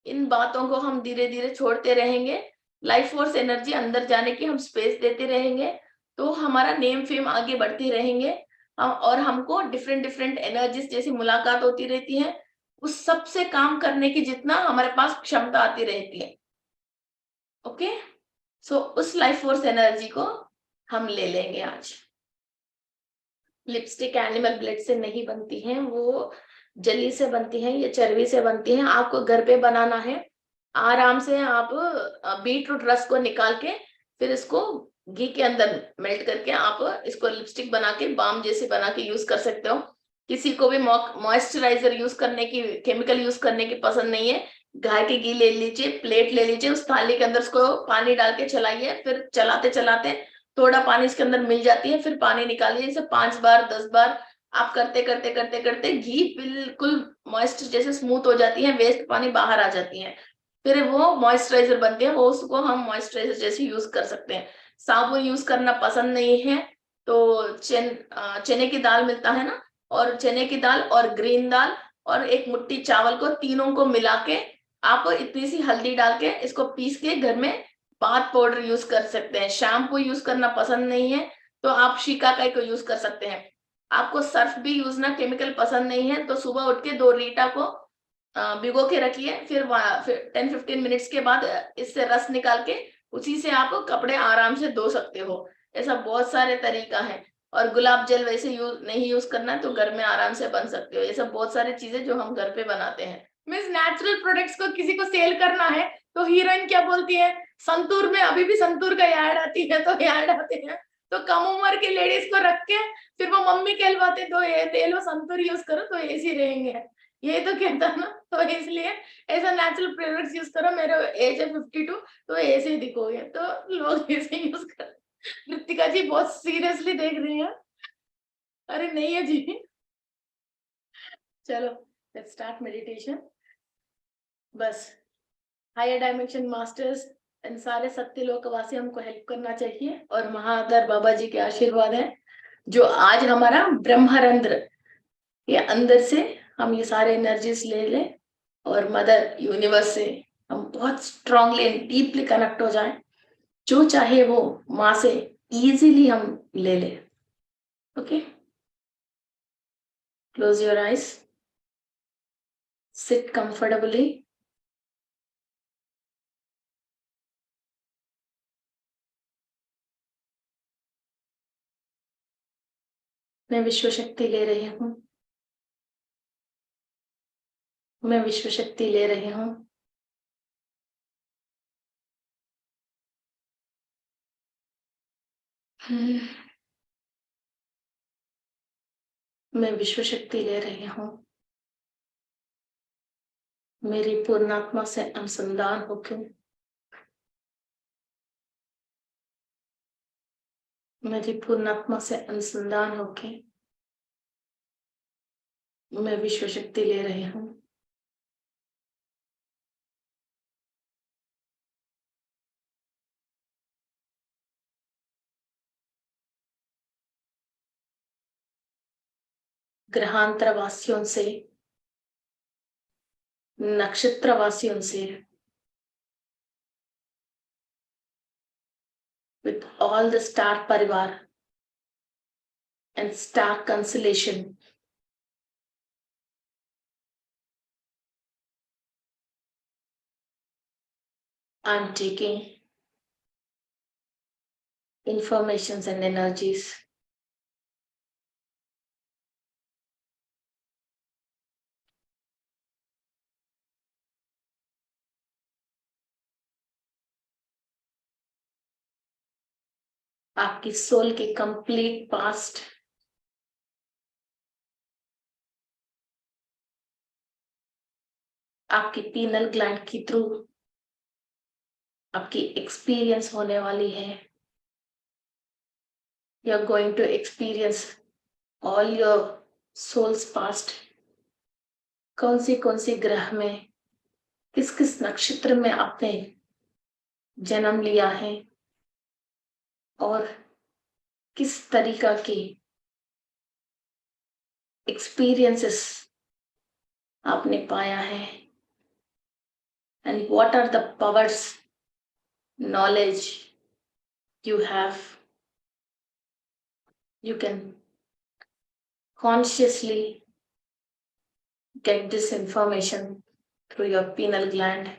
इन बातों को हम धीरे धीरे छोड़ते रहेंगे, लाइफ फोर्स एनर्जी अंदर जाने की हम स्पेस देते रहेंगे, तो हमारा नेम फेम आगे बढ़ते रहेंगे। और हमको डिफरेंट डिफरेंट एनर्जीज जैसी मुलाकात होती रहती है, उस सब से काम करने की जितना हमारे पास क्षमता आती रहती है। ओके, सो उस लाइफ फोर्स एनर्जी को हम ले लेंगे आज। लिपस्टिक एनिमल ब्लड से नहीं बनती है, वो जली से बनती है, ये चर्बी से बनती है। आपको घर पे बनाना है, आराम से आप बीट रूट रस को निकाल के फिर इसको घी के अंदर मेल्ट करके आप इसको लिपस्टिक बना के बाम जैसे बना के यूज कर सकते हो। किसी को भी मॉइस्चराइजर यूज करने की, केमिकल यूज करने की पसंद नहीं है, गाय की घी ले लीजिए, प्लेट ले लीजिए, उस थाली के अंदर उसको पानी डाल के चलाइए, फिर चलाते चलाते थोड़ा पानी इसके अंदर मिल जाती है, फिर पानी निकालिए। इसे 5 बार 10 बार आप करते करते करते करते घी बिल्कुल मॉइस्ट जैसे स्मूथ हो जाती है, वेस्ट पानी बाहर आ जाती है, फिर वो मॉइस्चराइजर बनती है, वो उसको हम मॉइस्चराइजर जैसे यूज कर सकते हैं। साबुन यूज करना पसंद नहीं है तो चने की दाल मिलता है ना, और चने की दाल और ग्रीन दाल और एक मुट्ठी चावल को, तीनों को मिला के आप इतनी सी हल्दी डाल के इसको पीस के घर में बाथ पाउडर यूज कर सकते हैं। शैम्पू यूज करना पसंद नहीं है तो आप शिकाकाई को यूज कर सकते हैं। आपको सर्फ भी यूज ना केमिकल पसंद नहीं है तो सुबह उठ के 2 रीटा को भिगो के रखिए, फिर 10-15 मिनट्स के बाद इससे रस निकाल के उसी से आप कपड़े आराम से धो सकते हो। ऐसा बहुत सारे तरीका है। और गुलाब जल वैसे यूज नहीं यूज करना है तो घर में आराम से बन सकते हो। ये सब बहुत सारी चीजें जो हम घर पे बनाते हैं। मीन्स नेचुरल प्रोडक्ट्स को किसी को सेल करना है तो हीरोइन क्या बोलती है, संतूर में अभी भी संतूर का ऐड आती है तो ऐड आते हैं, तो कम उम्र के लेडीज को रख के फिर वो मम्मी कहलवाते तो ये तेल लो संतूर यूज करो तो ऐसे रहेंगे, ये तो कहता ना। तो इसलिए ऐसा नेचुरल प्रोडक्ट्स यूज करो, मेरे एज है 52 तो ऐसे ही दिखोगे, तो लोग ऐसे यूज कर। कृतिका जी बहुत सीरियसली देख रही हैं। अरे नहीं है जी। चलो लेट्स स्टार्ट मेडिटेशन। बस हायर डायमेंशन मास्टर्स इन सारे सत्य लोकवासी हमको हेल्प करना चाहिए, और महाअगर बाबा जी के आशीर्वाद है जो आज हमारा ब्रह्मरंध्र, ये अंदर से हम ये सारे एनर्जीज ले लें और मदर यूनिवर्स से हम बहुत स्ट्रांगली एंड डीपली कनेक्ट हो जाएं, जो चाहे वो माँ से इजीली हम ले लें। Okay, close your eyes, seat comfortably. मैं विश्व शक्ति ले रही हूँ, मैं विश्व शक्ति ले रही हूँ। मैं विश्व शक्ति ले रही हूँ। मेरी पूर्णात्मा से अनुसंधान होकर मेरी पूर्णात्मा से अनुसंधान होके मैं विश्व शक्ति ले रही हूँ। ग्रहांतर वासियों से, नक्षत्र वासियों से, with all the star parivar and star constellation, I'm taking informations and energies आपकी सोल के कंप्लीट पास्ट, आपकी पीनल ग्लैंड के थ्रू आपकी एक्सपीरियंस होने वाली है। You are going to experience all your soul's past. कौन सी ग्रह में, किस किस नक्षत्र में आपने जन्म लिया है और किस तरीका की एक्सपीरियंसेस आपने पाया है, and what are the powers, knowledge you have. You can consciously get this information through your pineal gland.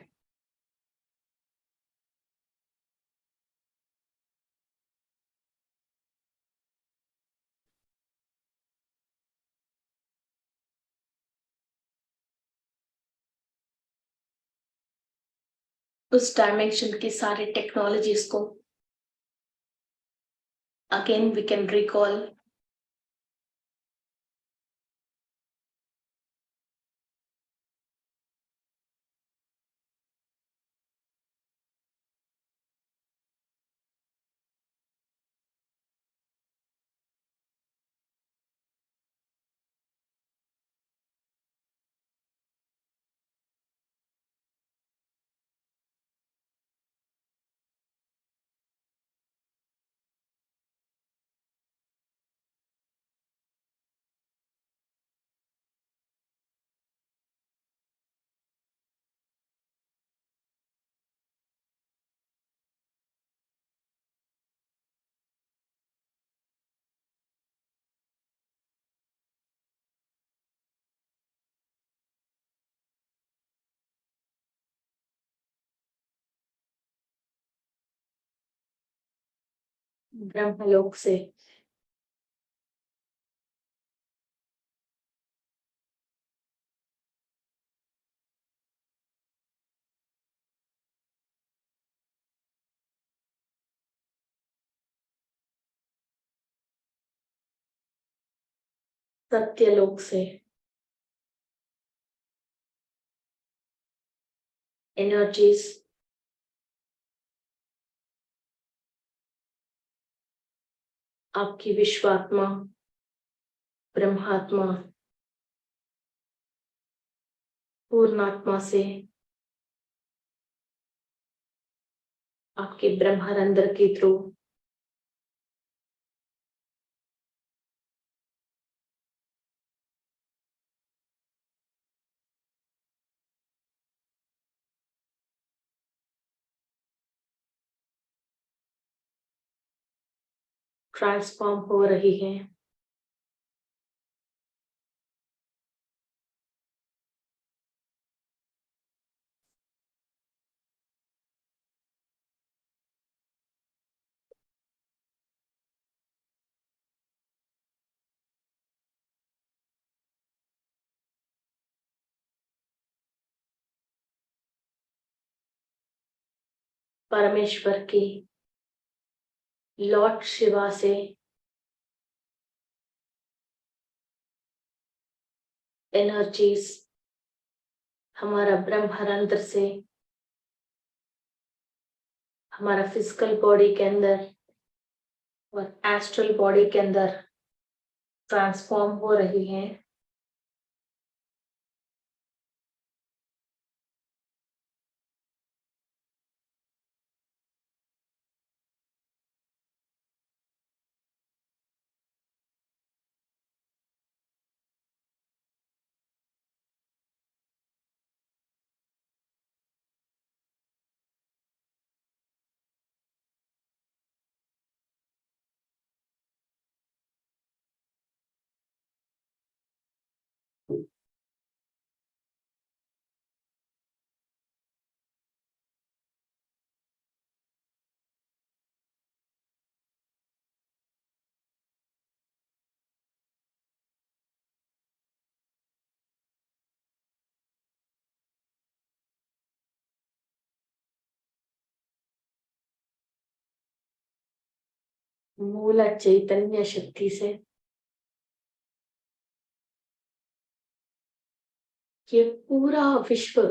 उस डायमेंशन की सारी टेक्नोलॉजीज को अगेन वी कैन रिकॉल। ब्रह्मलोक से सत्यलोक से एनर्जीज आपकी विश्वात्मा, ब्रह्मात्मा, पूर्णात्मा से आपके ब्रह्मानंद के थ्रू ट्रांसफॉर्म हो रही है। परमेश्वर की लॉर्ड शिवा से एनर्जीज हमारा ब्रह्मानंद से हमारा फिजिकल बॉडी के अंदर और एस्ट्रल बॉडी के अंदर ट्रांसफॉर्म हो रही है। मूल चैतन्य शक्ति से ये पूरा विश्व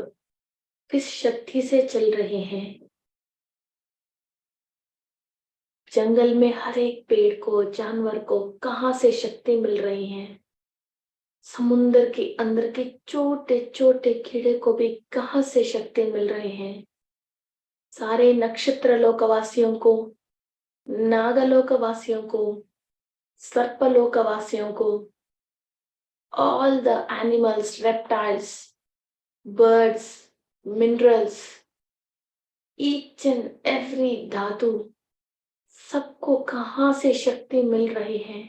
किस शक्ति से चल रहे हैं। जंगल में हर एक पेड़ को, जानवर को कहां से शक्ति मिल रही है। समुद्र के अंदर के छोटे छोटे कीड़े को भी कहां से शक्ति मिल रहे हैं। सारे नक्षत्र लोकवासियों को, नागलोकवासियों को, सर्पलोकवासियों को, all the animals, reptiles, birds, minerals, each and every धातु, सबको कहां से शक्ति मिल रही है।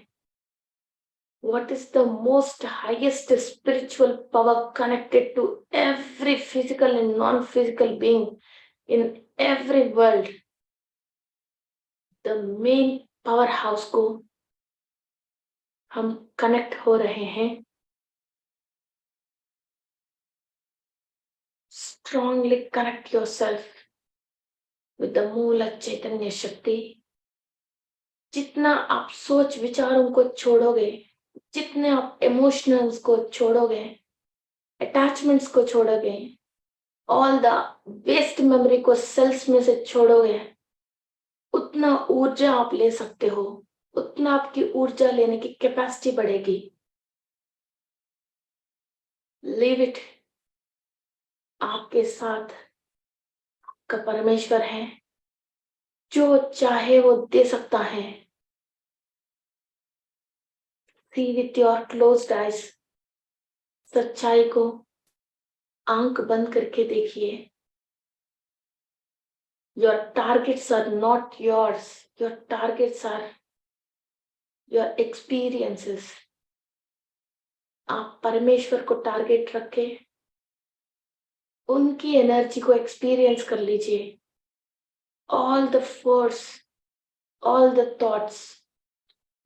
What is the most highest spiritual power connected to every physical and non-physical being in every world? The main powerhouse को हम कनेक्ट हो रहे हैं। Strongly connect yourself with the मूल चैतन्य शक्ति। जितना आप सोच विचारों को छोड़ोगे, जितने आप इमोशनल्स को छोड़ोगे, अटैचमेंट्स को छोड़ोगे, ऑल द वेस्ट मेमोरी को सेल्स में से छोड़ोगे, उतना ऊर्जा आप ले सकते हो, उतना आपकी ऊर्जा लेने की कैपेसिटी बढ़ेगी। Leave it. आपके साथ आपका परमेश्वर है, जो चाहे वो दे सकता है। सी विथ योर क्लोज्ड आइज। सच्चाई को आंख बंद करके देखिए। Your targets are not yours. Your targets are your experiences. आप परमेश्वर को टारगेट रखे, उनकी एनर्जी को एक्सपीरियंस कर लीजिए। All the force, all the thoughts,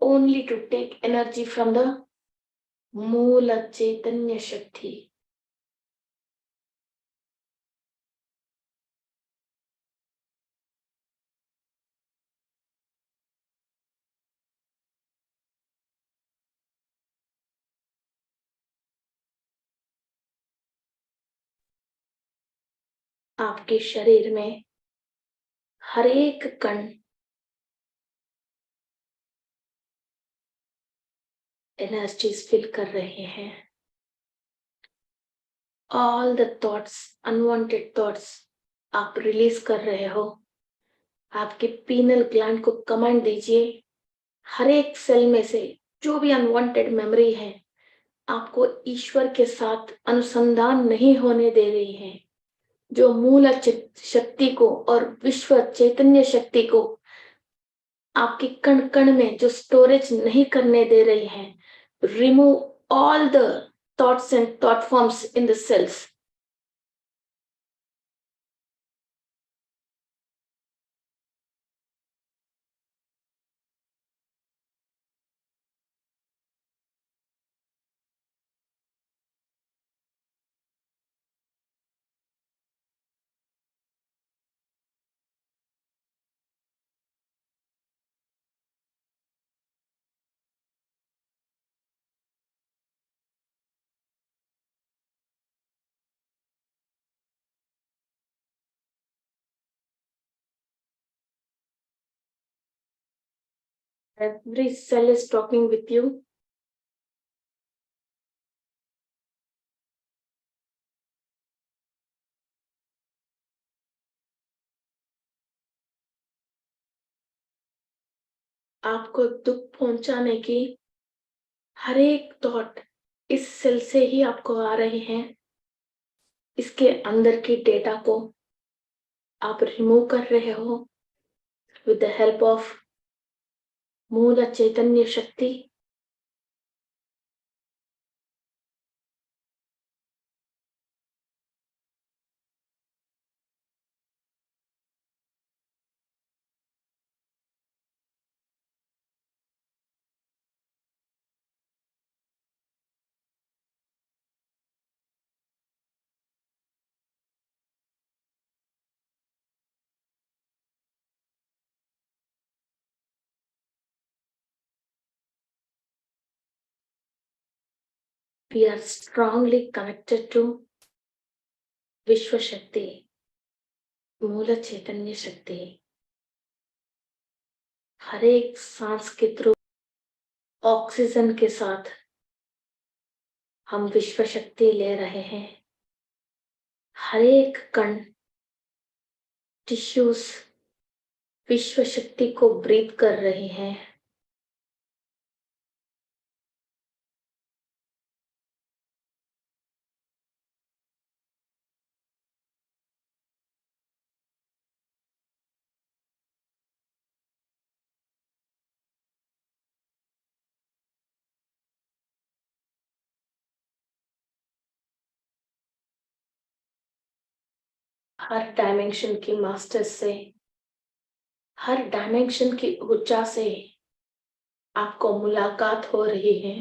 only to take energy from the मूल चैतन्य शक्ति। आपके शरीर में हर एक कण एनर्जीज फिल कर रहे हैं। All the thoughts, unwanted thoughts आप रिलीज कर रहे हो। आपके पीनल ग्लैंड को कमांड दीजिए, हर एक सेल में से जो भी अनवांटेड मेमोरी है, आपको ईश्वर के साथ अनुसंधान नहीं होने दे रही है, जो मूल शक्ति को और विश्व चैतन्य शक्ति को आपके कण कण में जो स्टोरेज नहीं करने दे रही है। Remove all the thoughts and thought forms in the cells. Every cell is talking with you. आपको दुख पहुंचाने की हर एक थॉट इस सेल से ही आपको आ रहे हैं। इसके अंदर की डेटा को आप रिमूव कर रहे हो with the help of मूल चैतन्य शक्ति। We are strongly connected to विश्व शक्ति, मूल चैतन्य शक्ति। हर एक सांस के थ्रू ऑक्सीजन के साथ हम विश्व शक्ति ले रहे हैं। हर एक कण, टिश्यूज विश्व शक्ति को ब्रीथ कर रहे हैं। हर डायमेंशन की मास्टर से, हर डायमेंशन की ऊर्जा से आपको मुलाकात हो रही है।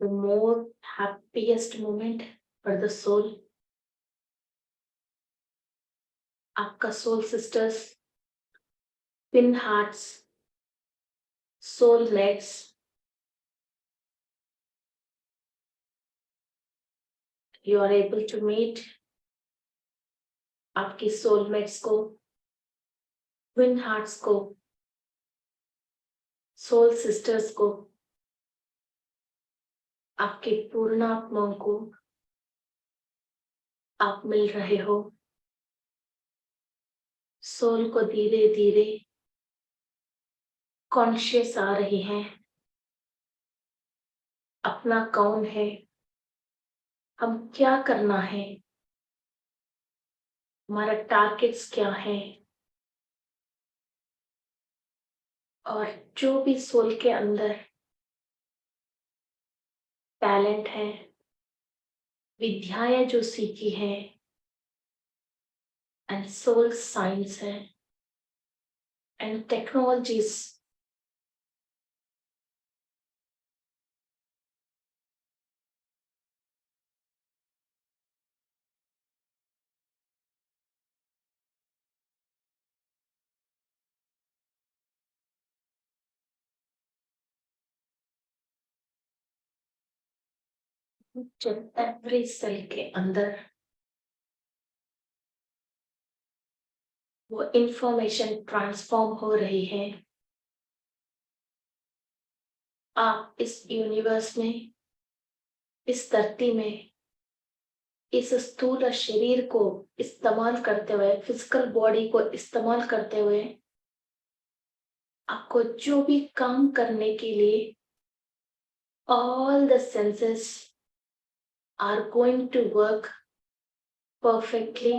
the more happiest moment for the soul. आपका soul sisters, twin hearts, soul mates, you are able to meet आपकी soulmates को, twin hearts को, soul sisters को, आपके पूर्णात्माओं को आप मिल रहे हो. सोल को धीरे धीरे कॉन्शियस आ रही है, अपना कौन है, हम क्या करना है, हमारा टारगेट्स क्या है, और जो भी सोल के अंदर टैलेंट है, विद्याएं जो सीखी है, एंड सोल साइंस है, एंड टेक्नोलॉजीज जब एवरी सेल के अंदर वो इंफॉर्मेशन ट्रांसफॉर्म हो रही है. आप इस यूनिवर्स में, इस धरती में, इस स्थूल शरीर को इस्तेमाल करते हुए, फिजिकल बॉडी को इस्तेमाल करते हुए, आपको जो भी काम करने के लिए all the senses are going to work perfectly.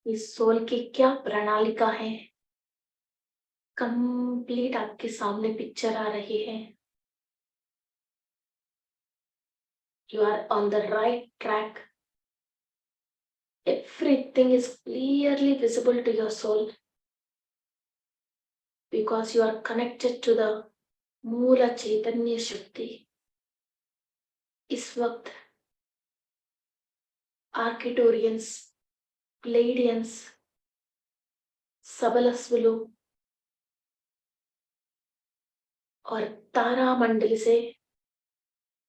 इस सोल की क्या प्रणालिका है, कंप्लीट आपके सामने पिक्चर आ रही है. You are on the right track. Everything is clearly visible to your soul because you are connected to the मूला चैतन्य शक्ति. इस वक्त आर्किटोरियंस, प्लेडियंस, सबलस्वलो और तारा मंडल से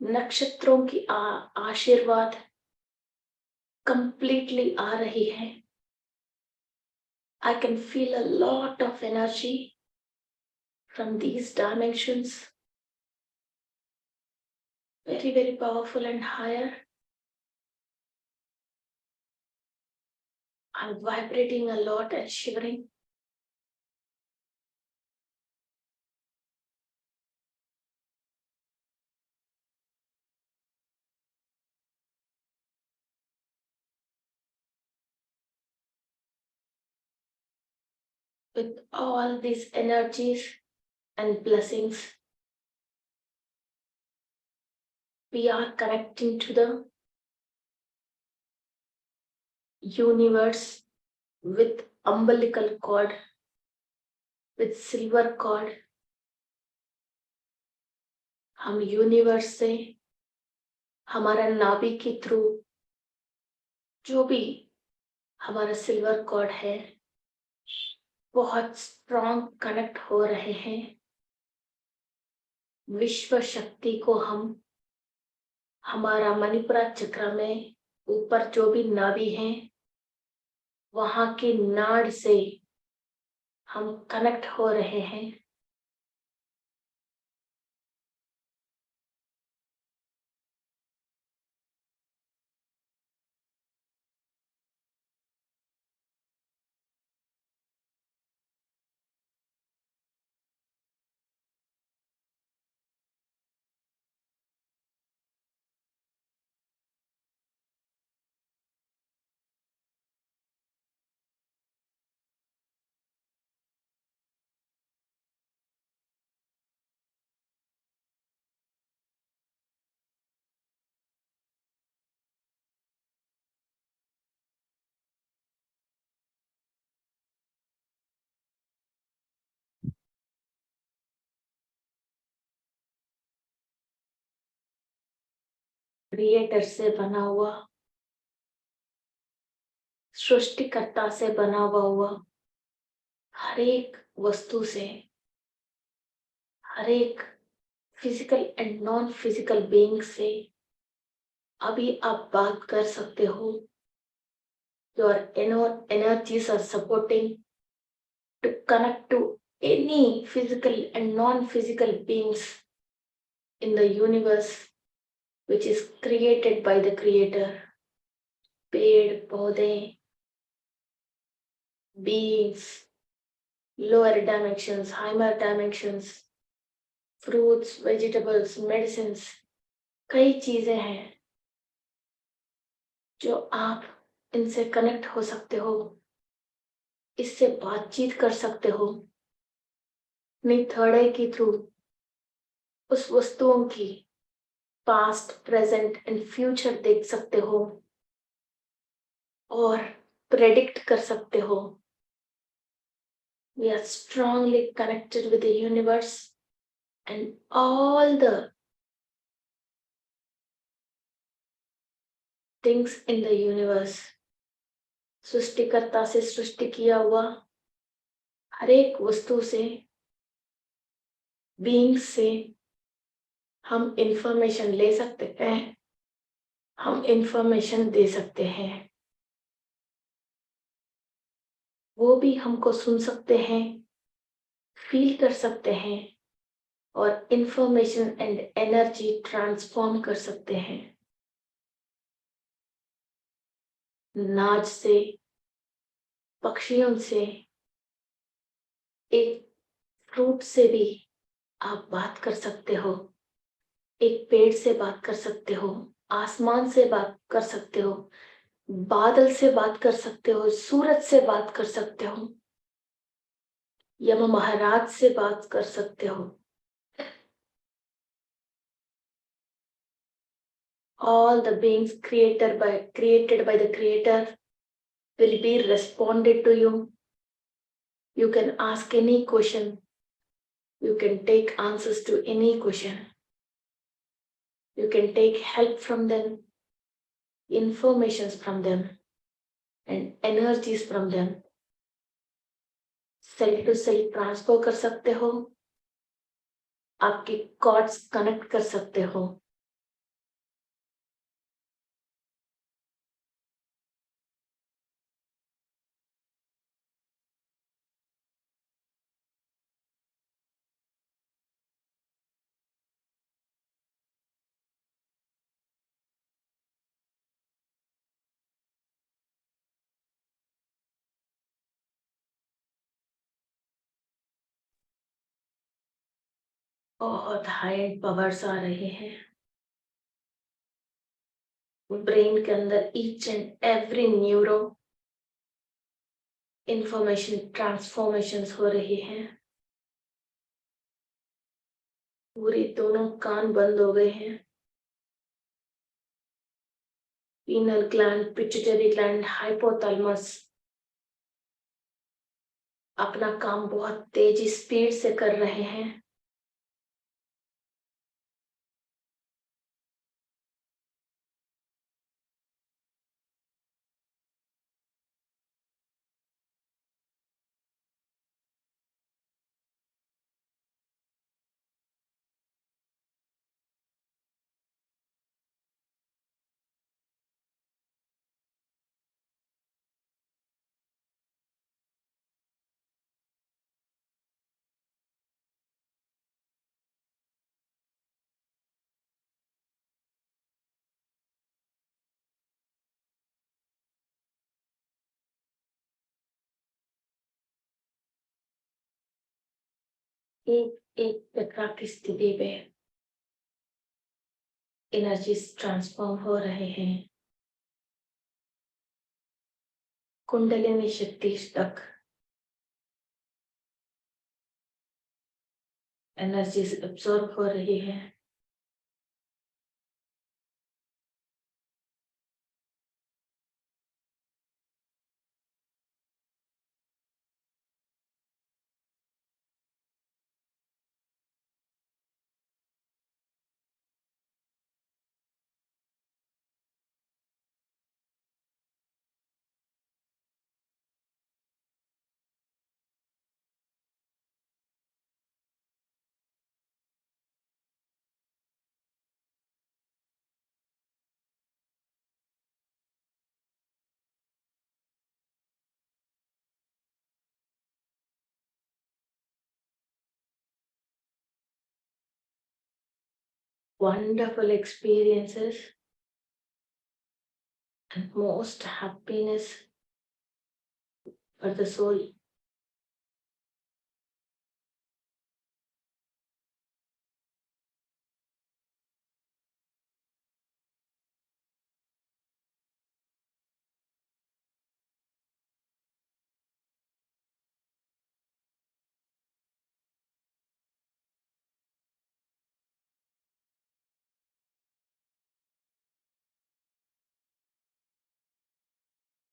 नक्षत्रों की आशीर्वाद completely आ रही है. I can feel a lot of energy from these dimensions, very very powerful and higher. I'm vibrating a lot and shivering. With all these energies and blessings, we are connecting to the universe with umbilical cord, with silver cord. हम universe से हमारा नाभि के through जो भी हमारा silver cord है, बहुत स्ट्रॉन्ग कनेक्ट हो रहे हैं। विश्व शक्ति को हम हमारा मणिपुरा चक्र में ऊपर जो भी नाभि है वहां की नाड़ से हम कनेक्ट हो रहे हैं। क्रिएटर से बना हुआ, सृष्टिकर्ता से बना हुआ हर एक वस्तु से, हर एक physical and non physical being से अभी आप बात कर सकते हो। Your energies are supporting to connect to any physical and non-physical beings in the universe which is created by the creator। पेड़ पौधे, beings, lower dimensions, higher dimensions, fruits, vegetables, medicines, कई चीजें हैं जो आप इनसे कनेक्ट हो सकते हो, इससे बातचीत कर सकते हो। अपनी थर्ड आई के थ्रू उस वस्तुओं की पास्ट, प्रेजेंट एंड फ्यूचर देख सकते हो और प्रेडिक्ट कर सकते हो। We are strongly connected with the universe and all the things in the universe। सृष्टिकर्ता से सृष्टि किया हुआ हर एक वस्तु से, बीइंग से हम इंफॉर्मेशन ले सकते हैं, हम इंफॉर्मेशन दे सकते हैं। वो भी हमको सुन सकते हैं, फील कर सकते हैं और इंफॉर्मेशन एंड एनर्जी ट्रांसफॉर्म कर सकते हैं। नाच से, पक्षियों से, एक फ्रूट से भी आप बात कर सकते हो, एक पेड़ से बात कर सकते हो, आसमान से बात कर सकते हो, बादल से बात कर सकते हो, सूरज से बात कर सकते हो, यम महाराज से बात कर सकते हो। All the beings created by the creator will be responded to you। You can ask any question, you can take answers to any question, you can take help from them, informations from them and energies from them। Cell to cell transfer कर सकते हो, आपके chords connect कर सकते हो। बहुत high powers आ रहे हैं ब्रेन के अंदर, each and every neuro information transformation हो रही हैं। पूरी दोनों कान बंद हो गए हैं। Penal gland, pituitary gland, hypothalamus अपना काम बहुत तेजी स्पीड से कर रहे हैं। एक एक चक्रा की स्थिति में एनर्जीज ट्रांसफॉर्म हो रहे हैं, कुंडलिनी शक्ति तक एनर्जीज एब्सॉर्ब हो रही है। Wonderful experiences and most happiness for the soul.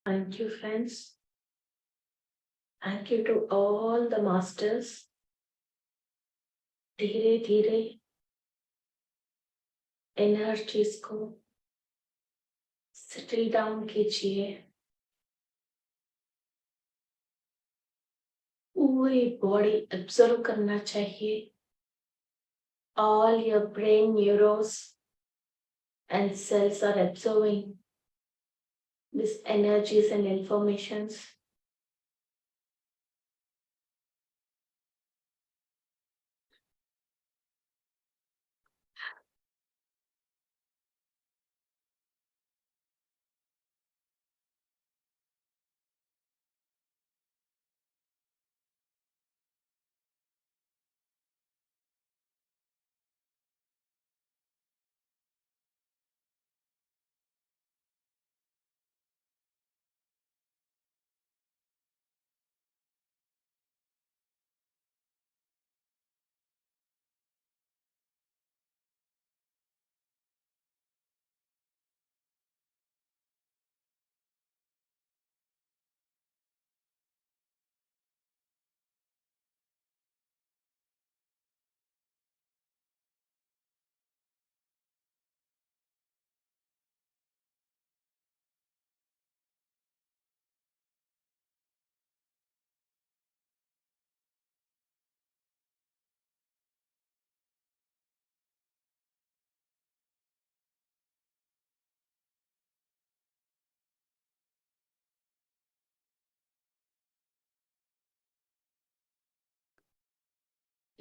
Thank you, friends. Thank you to all the masters. धीरे धीरे एनर्जीज को सेटल डाउन कीजिए, पूरी बॉडी एब्जॉर्व करना चाहिए। All your brain neurons and cells are absorbing these energies and informations.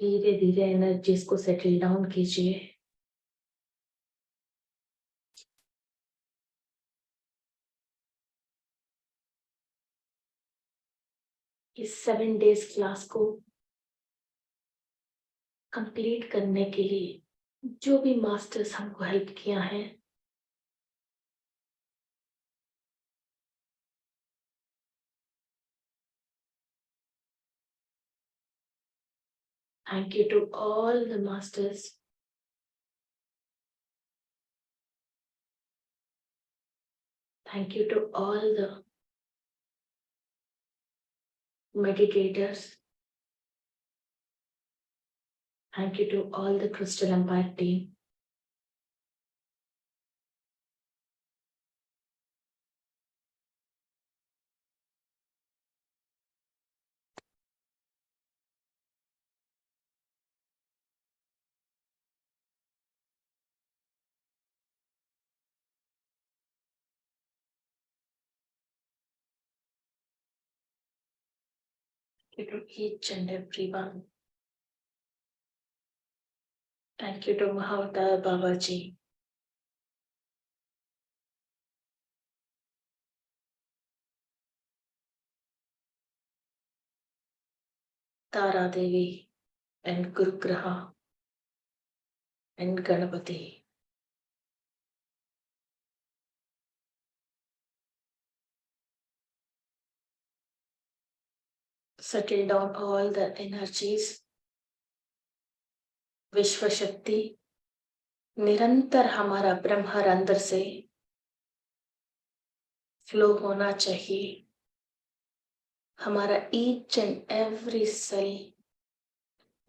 धीरे धीरे energies को सेटल डाउन कीजिए। इस 7 days क्लास को कंप्लीट करने के लिए जो भी मास्टर्स हमको हेल्प किया है, thank you to all the masters. Thank you to all the meditators. Thank you to all the Crystal Empire team. Thank you to each and everyone. Thank you to Mahavtar Babaji. Tara Devi and Gurugraha and Ganapati. Settle down all the energies. विश्व शक्ति निरंतर हमारा ब्रह्म अंदर से flow होना चाहिए. हमारा each and every cell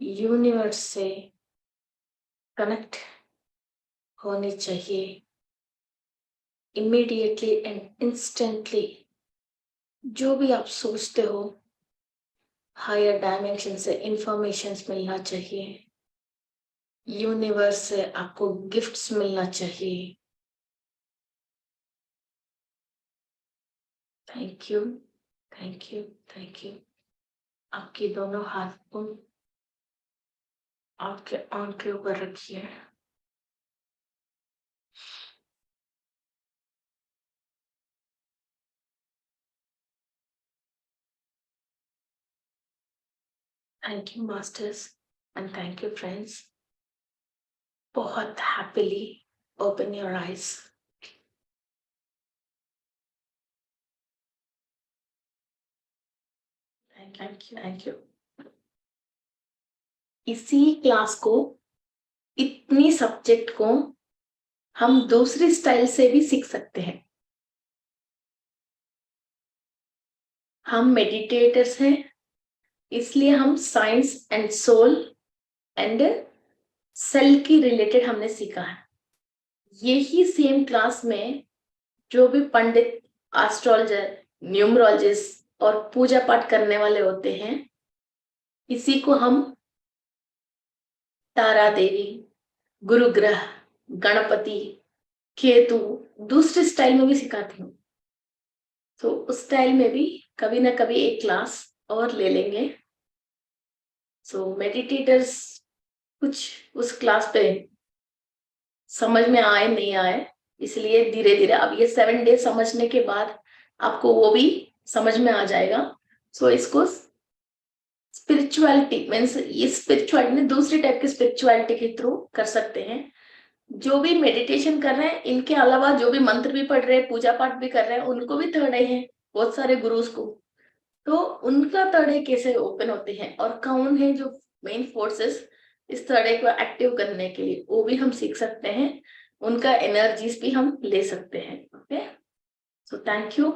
universe से कनेक्ट होनी चाहिए. इमीडिएटली एंड इंस्टेंटली जो भी आप सोचते हो हायर डायमेंशन से इंफॉर्मेशंस मिलना चाहिए. यूनिवर्स से आपको गिफ्ट्स मिलना चाहिए. Thank you, thank you, thank you. आपके दोनों हाथ को आपके आंख के ऊपर रखिए. Thank you masters and thank you friends. बहुत happily open your eyes. Thank you, thank you. इसी क्लास को, इतनी सब्जेक्ट को हम दूसरी स्टाइल से भी सीख सकते हैं. हम मेडिटेटर्स हैं, इसलिए हम science and soul and cell की रिलेटेड हमने सीखा है. यही सेम क्लास में जो भी पंडित, एस्ट्रोलॉजर, न्यूमरोलॉजिस्ट और पूजा पाठ करने वाले होते हैं, इसी को हम तारा देवी, गुरु ग्रह, गणपति, केतु दूसरे स्टाइल में भी सिखाती हूँ. तो उस स्टाइल में भी कभी ना कभी एक क्लास और ले लेंगे. सो मेडिटेटर्स कुछ उस क्लास पे समझ में आए नहीं आए, इसलिए धीरे धीरे अब ये 7 डेज समझने के बाद आपको वो भी समझ में आ जाएगा. सो इसको स्पिरिचुअलिटी मीन्स ये स्पिरिचुअलिटी दूसरी टाइप की स्पिरिचुअलिटी के थ्रू कर सकते हैं. जो भी मेडिटेशन कर रहे हैं, इनके अलावा जो भी मंत्र भी पढ़ रहे हैं, पूजा पाठ भी कर रहे हैं, उनको भी थर्ड आई है बहुत सारे गुरुज को. तो उनका थर्ड आई कैसे ओपन होते हैं और कौन है जो मेन फोर्सेस इस थर्ड आई को एक्टिव करने के लिए, वो भी हम सीख सकते हैं. उनका एनर्जीज भी हम ले सकते हैं. Okay, so thank you.